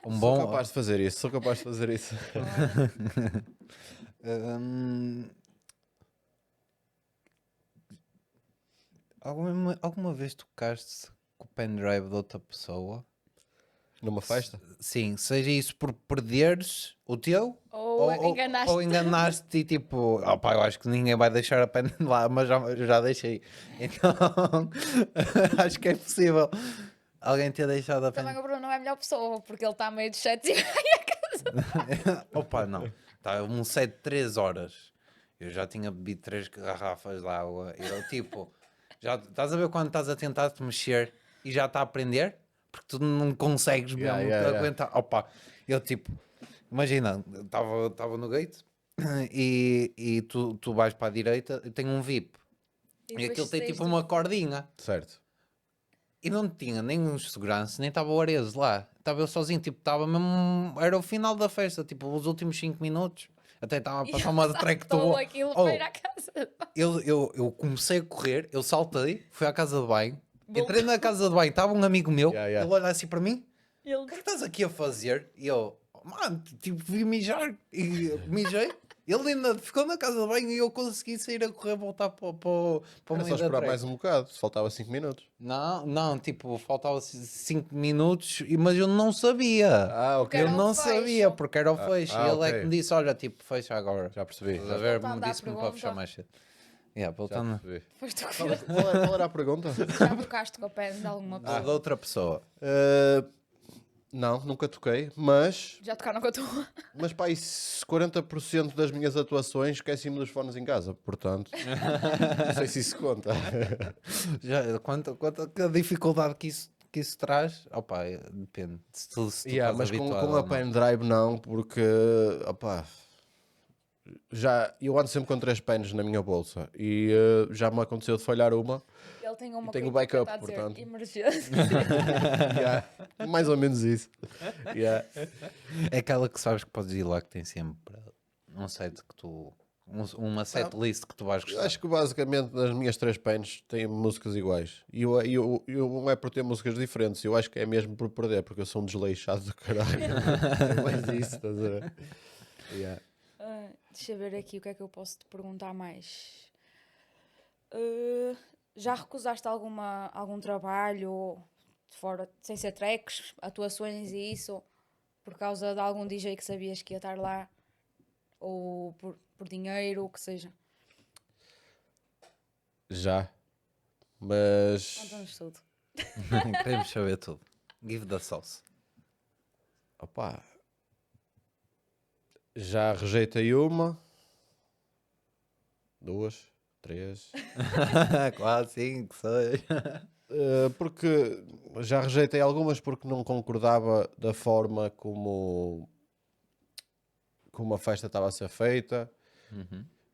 Um Sou bom... capaz de fazer isso, sou capaz de fazer isso. Hum, alguma vez tocaste com o pendrive de outra pessoa? Numa festa? Sim, seja isso por perderes o teu Ou enganaste. ou enganaste e tipo, opá, eu acho que ninguém vai deixar a pen lá, mas já deixei. Então acho que é possível alguém ter deixado a pen. Também o Bruno não é a melhor pessoa, porque ele está meio de chat. Opa, não. Tá, um set de 3 horas. Eu já tinha bebido 3 garrafas de água. Eu, tipo, já estás a ver quando estás a tentar te mexer e já está a aprender? Porque tu não consegues mesmo Yeah. aguentar. Opa, eu tipo, imagina, estava no gate e tu vais para a direita e tem um VIP. E aquilo tem tipo uma cordinha. Certo. E não tinha nem uns seguranças, nem estava o Arezo lá. Estava eu sozinho, tipo, estava mesmo. Era o final da festa, tipo, os últimos 5 minutos. Até estava a passar uma track tua. aquilo Oh, para ir à casa. eu comecei a correr, eu saltei, fui à casa de banho. Entrei na casa de banho, estava um amigo meu, Yeah. ele olha assim para mim: E ele o que é que estás aqui a fazer? E eu, mano, tipo, vi mijar e mijei. Ele ainda ficou na casa de banho e eu consegui sair a correr, voltar para o Era meio só da esperar track. mais um bocado, faltava 5 minutos. Não, tipo, faltava 5 minutos, mas eu não sabia. Ah, ok. Eu era o não fecho. sabia, porque era o fecho. E ele é ok. que me disse: olha, tipo, fecha agora. Já percebi. Estás a ver? Voltando Me à disse-me para pergunta. fechar mais cedo. Yeah, Já voltando. percebi. Foste tu que Qual, fizeste. qual era a pergunta? Já tocaste com a pele de alguma Ah, pessoa? de outra pessoa. Não, nunca toquei, mas Já tocaram com a tua? pá, 40% das minhas atuações esqueci-me dos fones em casa, portanto, não sei se isso conta. Já, quanto a dificuldade que isso traz? Opa, depende. Se tu Yeah, estás mas com habituado a ou não. pendrive não, porque opá, eu ando sempre com 3 pens na minha bolsa e já me aconteceu de falhar uma. Ele tem uma E tem o coisa que backup, está a dizer, portanto. emergência. Yeah, mais ou menos isso. Yeah. É aquela que sabes que podes ir lá que tem sempre um set que tu. Uma set list que tu vais Eu gostar. acho que basicamente nas minhas 3 pens têm músicas iguais. E eu não é por ter músicas diferentes, eu acho que é mesmo por perder, porque eu sou um desleixado do caralho. É mais isso, estás a ver? Yeah. Deixa eu ver aqui o que é que eu posso te perguntar mais. Já recusaste algum trabalho fora, sem ser tracks, atuações e isso, por causa de algum DJ que sabias que ia estar lá? Ou por dinheiro, o que seja? Já. Mas Conta-nos tudo. Queremos saber tudo. Give the sauce. opá, já rejeitei uma, 2, 3. 4, 5, 6. Porque já rejeitei algumas porque não concordava da forma como a festa estava a ser feita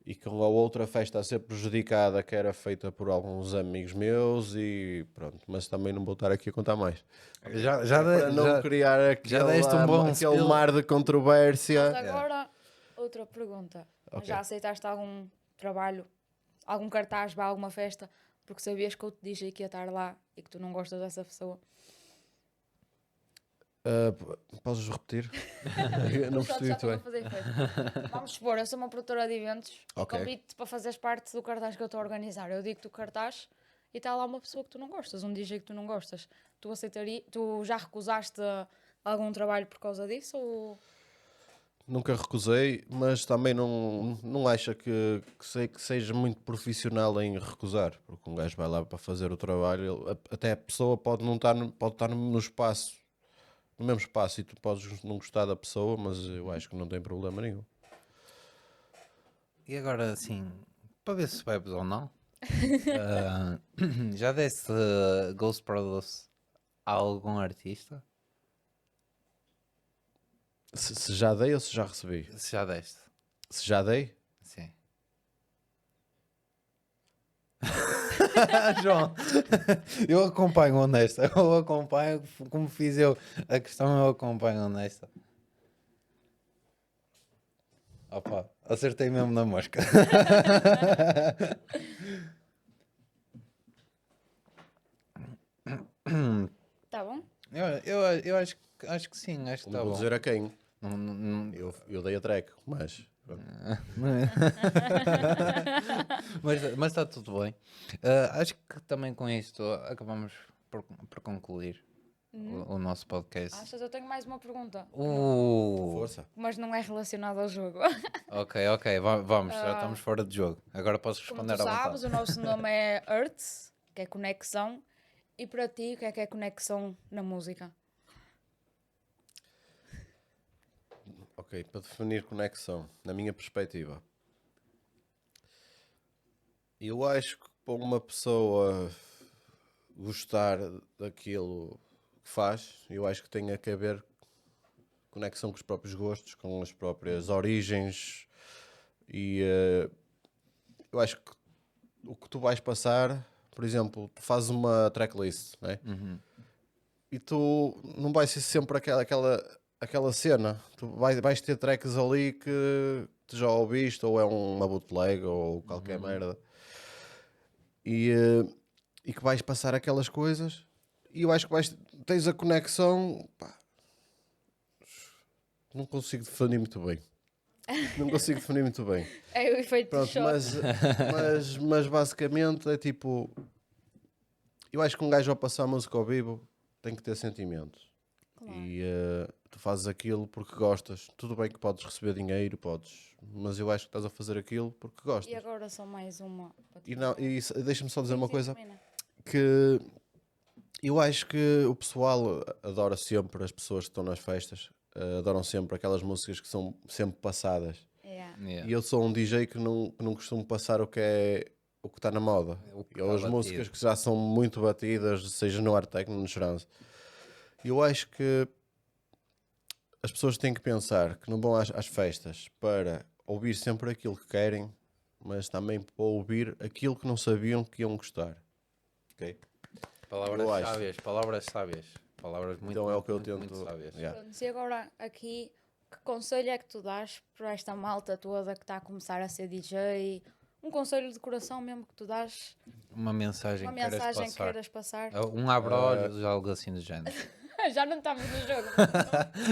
e com a outra festa a ser prejudicada que era feita por alguns amigos meus e pronto, mas também não vou estar aqui a contar mais. Para não criar deste um bom aquele spill. mar de controvérsia. Mas agora, outra pergunta. Ok. Já aceitaste algum trabalho, algum cartaz para alguma festa, porque sabias que eu te DJ que ia estar lá e que tu não gostas dessa pessoa? Podes repetir? Eu não Só- percebi só muito bem. para fazer efeito. Vamos supor, eu sou uma produtora de eventos e Ok. convido-te para fazeres parte do cartaz que eu estou a organizar. Eu digo-te o cartaz e está lá uma pessoa que tu não gostas, um DJ que tu não gostas. Tu aceitaria, tu já recusaste algum trabalho por causa disso? Ou... Nunca recusei, mas também não acha que seja muito profissional em recusar, porque um gajo vai lá para fazer o trabalho, até a pessoa pode não estar, pode estar no espaço, no mesmo espaço, e tu podes não gostar da pessoa, mas eu acho que não tem problema nenhum. E agora, assim, para ver se bebes ou não, ah, já deste Ghost Brothers a algum artista? Se já dei ou se já recebi? Se já deste, Se já dei? sim. João, eu acompanho honesta, eu acompanho, como fiz eu, a questão eu acompanho honesta. Opa, acertei mesmo na mosca. Tá bom? Eu acho que sim, acho que Não está vou bom. dizer a quem. Não- Eu dei a track, mas pronto. mas está tudo bem. Ah, acho que também com isto acabamos por concluir o nosso podcast. Achas? Eu tenho mais uma pergunta, Força. mas não é relacionada ao jogo. Ok, vamos, já estamos fora de jogo. Agora posso Como responder tu à sabes, vontade. o nosso nome é Earth, que é conexão. E para ti, o que é conexão na música? Ok, para definir conexão, na minha perspectiva, eu acho que para uma pessoa gostar daquilo que faz, eu acho que tem a que haver conexão com os próprios gostos, com as próprias origens e eu acho que o que tu vais passar, por exemplo, tu fazes uma tracklist, né? E tu não vai ser sempre aquela cena. Tu vais ter tracks ali que tu já ouviste, ou é uma bootleg, ou qualquer merda. E, e que vais passar aquelas coisas. E eu acho que tens a conexão. Pá, não consigo definir muito bem. Não consigo definir muito bem. É o efeito de Pronto, choque. mas basicamente é tipo. Eu acho que um gajo ao passar música ao vivo tem que ter sentimentos. Claro. E tu fazes aquilo porque gostas. Tudo bem que podes receber dinheiro, podes, mas eu acho que estás a fazer aquilo porque E gostas. agora só mais uma. Para te E, não, fazer. e deixa-me só dizer Sim, uma sim, coisa, termina. que eu acho que o pessoal adora sempre, as pessoas que estão nas festas, adoram sempre aquelas músicas que são sempre passadas. Yeah. Yeah. E eu sou um DJ que não costumo passar o que está na moda. O que Ou está as músicas batido. que já são muito batidas, seja no hard techno, no trance. Eu acho que as pessoas têm que pensar que não vão às festas para ouvir sempre aquilo que querem, mas também para ouvir aquilo que não sabiam que iam gostar. Ok? Palavras Eu acho. sábias, palavras sábias. Palavras muito, Então é o muito, que eu muito, tento. muito sábias. Yeah. Pronto, e agora aqui, que conselho é que tu dás para esta malta toda que está a começar a ser DJ? Um conselho de coração mesmo que tu dás, Uma mensagem uma que queiras mensagem que passar. queiras passar. Um abre-olhos, algo assim do género. Já não estamos no jogo.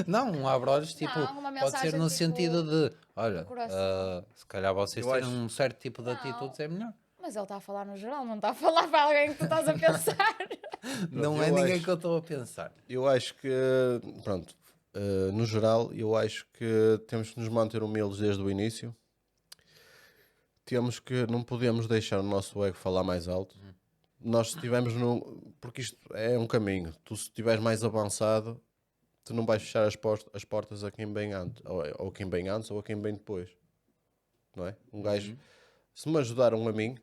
Não, um abre-olhos, tipo, Não, uma pode ser mensagem, no tipo, sentido de, olha, coração. se calhar vocês Eu terem acho- um certo tipo de Não. atitudes é melhor. Mas ele está a falar no geral, não está a falar para alguém que tu estás a pensar. Não é eu ninguém acho- que eu estou a pensar. Eu acho que, pronto, no geral, eu acho que temos que nos manter humildes desde o início. Não podemos deixar o nosso ego falar mais alto. Nós estivemos no. Porque isto é um caminho. Tu, se estiveres mais avançado, tu não vais fechar as portas a quem vem antes, ou quem vem antes, ou a quem vem depois. Não é? Um gajo, se me ajudaram a mim,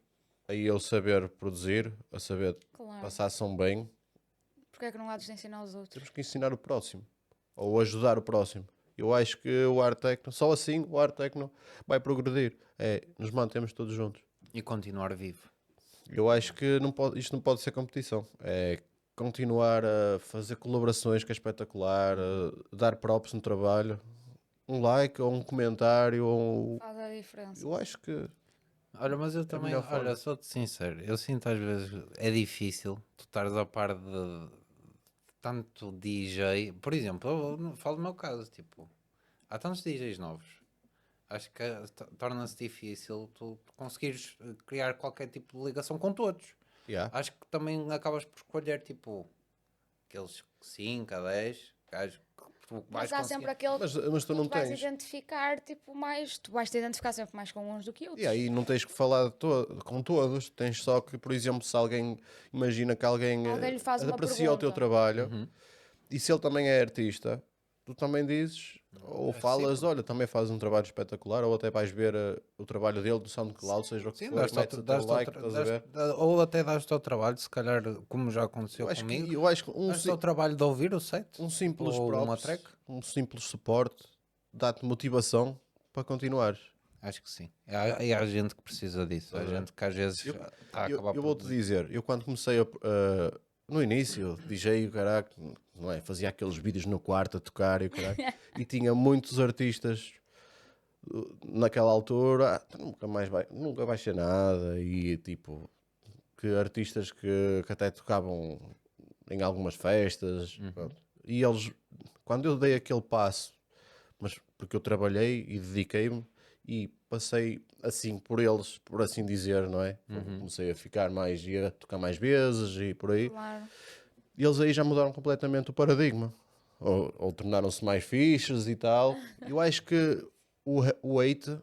a eu saber produzir, a saber Claro. passar som bem, Porque é que não há de ensinar os outros? temos que ensinar o próximo, ou ajudar o próximo. Eu acho que o art techno, só assim o art techno vai progredir. É, nos mantemos todos juntos. E continuar vivo. Eu acho que isto não pode ser competição. É continuar a fazer colaborações, que é espetacular, a dar props no trabalho, um like ou um comentário. Faz a diferença. Eu acho que Olha, mas eu também, melhor forma. olha, sou-te sincero, eu sinto às vezes, é difícil tu estares a par de tanto DJ, por exemplo, eu falo do meu caso, tipo, há tantos DJs novos. Acho que torna-se difícil tu conseguires criar qualquer tipo de ligação com todos. Yeah. Acho que também acabas por escolher, tipo, aqueles 5 a 10 gajos que tu vais Mas há conseguir. sempre aquele Mas que tu não tu vais tens. identificar, tipo, mais... Tu vais te identificar sempre mais com uns do que outros. E aí não tens que falar com todos, tens só que, por exemplo, se alguém, imagina que alguém Alguém lhe faz uma aprecia o teu pergunta. trabalho e se ele também é artista, tu também dizes, ou falas, olha, também faz um trabalho espetacular, ou até vais ver o trabalho dele do SoundCloud, seja o que Sim, for, metes o teu like, estás a ver? ou até dás o teu trabalho, se calhar, como já aconteceu comigo, Eu acho que dás o teu trabalho de ouvir o set, um simples ou uma props, track. um simples suporte, dá-te motivação para continuares. Acho que sim. E há gente que precisa disso. Há gente que às vezes está a acabar Eu por... vou-te dizer, eu quando comecei no início, DJ, o caraca, não é? Fazia aqueles vídeos no quarto a tocar e o caraca, e tinha muitos artistas naquela altura, nunca vai ser nada, e tipo, que artistas que até tocavam em algumas festas, pronto. E eles, quando eu dei aquele passo, mas porque eu trabalhei e dediquei-me e passei assim por eles, por assim dizer, não é? Comecei a ficar mais e a tocar mais vezes e por aí. Claro. E eles aí já mudaram completamente o paradigma. Ou tornaram-se mais fixes e tal. Eu acho que o hate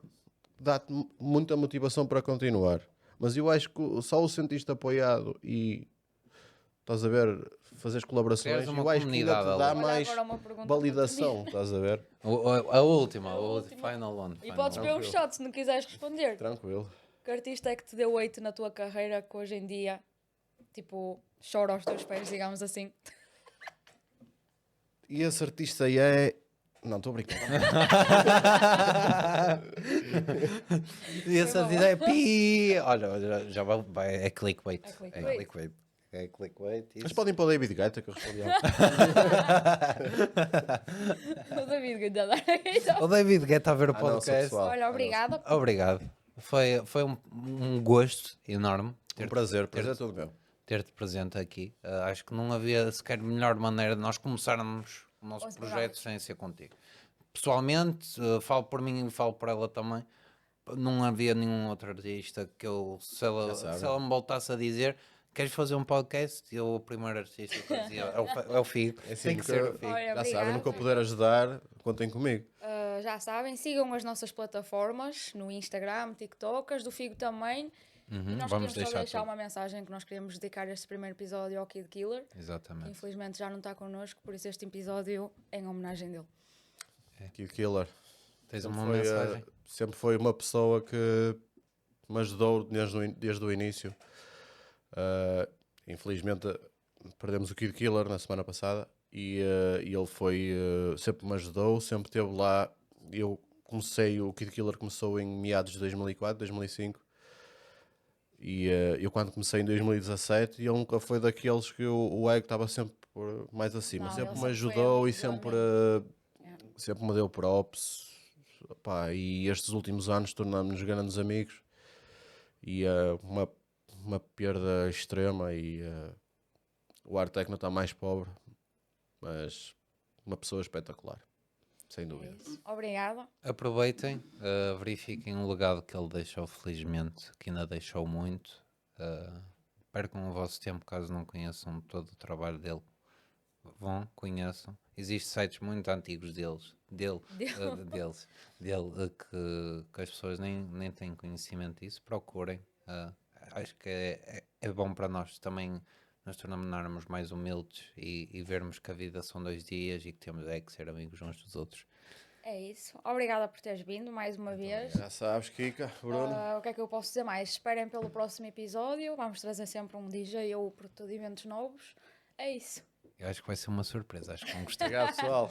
dá-te muita motivação para continuar. Mas eu acho que só o sentiste apoiado e estás a ver, fazeres colaborações, Criares uma eu acho que ainda te comunidade dá ali. Olha, mais agora uma pergunta validação, estás a ver? A última, A a última. final one. E final podes one. ver um shot se não quiseres responder. Tranquilo. Que artista é que te deu 8 na tua carreira que hoje em dia, tipo, chora aos teus pés, digamos assim? E esse artista aí é. Não, estou a brincar. E essa Foi ideia é pi. Olha, já é clickbait. É É clickbait. clickbait. É clickbait. Mas Isso. podem ir para o David Guetta que eu respondi ao. O David Guetta. O David Guetta a ver o Ah, não, sou podcast. pessoal. Olha, obrigada. Obrigado. Foi um gosto enorme Um prazer é todo meu. ter-te presente aqui. Acho que não havia sequer melhor maneira de nós começarmos o nosso Os projeto debates. sem ser contigo. Pessoalmente, falo por mim e falo por ela também. Não havia nenhum outro artista que eu, se ela me voltasse a dizer queres fazer um podcast, eu o primeiro artista que eu dizia é o Figo. Tem que ser o Figo. Olha, Já obrigada. sabem, nunca eu puder ajudar, contem comigo. Já sabem, sigam as nossas plataformas no Instagram, TikTok, as do Figo também. E nós vamos queríamos só deixar tudo. uma mensagem que nós queríamos dedicar este primeiro episódio ao Kid Killer, que Exatamente. infelizmente já não está connosco, por isso este episódio é em homenagem dele. Kid Killer. Tens uma mensagem? Sempre foi uma pessoa que me ajudou desde o início. Infelizmente perdemos o Kid Killer na semana passada e ele sempre me ajudou, sempre esteve lá. O Kid Killer começou em meados de 2004, 2005 e eu quando comecei em 2017 ele nunca foi daqueles que o ego estava sempre mais acima, Não, sempre ele me sempre foi ajudou amigo e do sempre me deu props. Opá, e estes últimos anos tornámos-nos grandes amigos e uma perda extrema e o art techno está mais pobre, mas uma pessoa espetacular, sem É dúvida. isso. Obrigada. Aproveitem, verifiquem o legado que ele deixou, felizmente, que ainda deixou muito. Percam o vosso tempo caso não conheçam todo o trabalho dele. Vão, conheçam. Existem sites muito antigos dele, que as pessoas nem têm conhecimento disso. Procurem. Acho que é bom para nós também nos tornarmos mais humildes e vermos que a vida são 2 dias e que temos que ser amigos uns dos outros. É isso. Obrigada por teres vindo mais uma vez. Já sabes, Kika, Bruno. O que é que eu posso dizer mais? Esperem pelo próximo episódio. Vamos trazer sempre um DJ ou produtor de eventos novos. É isso. Eu acho que vai ser uma surpresa. Acho que vão gostar. Obrigado, pessoal.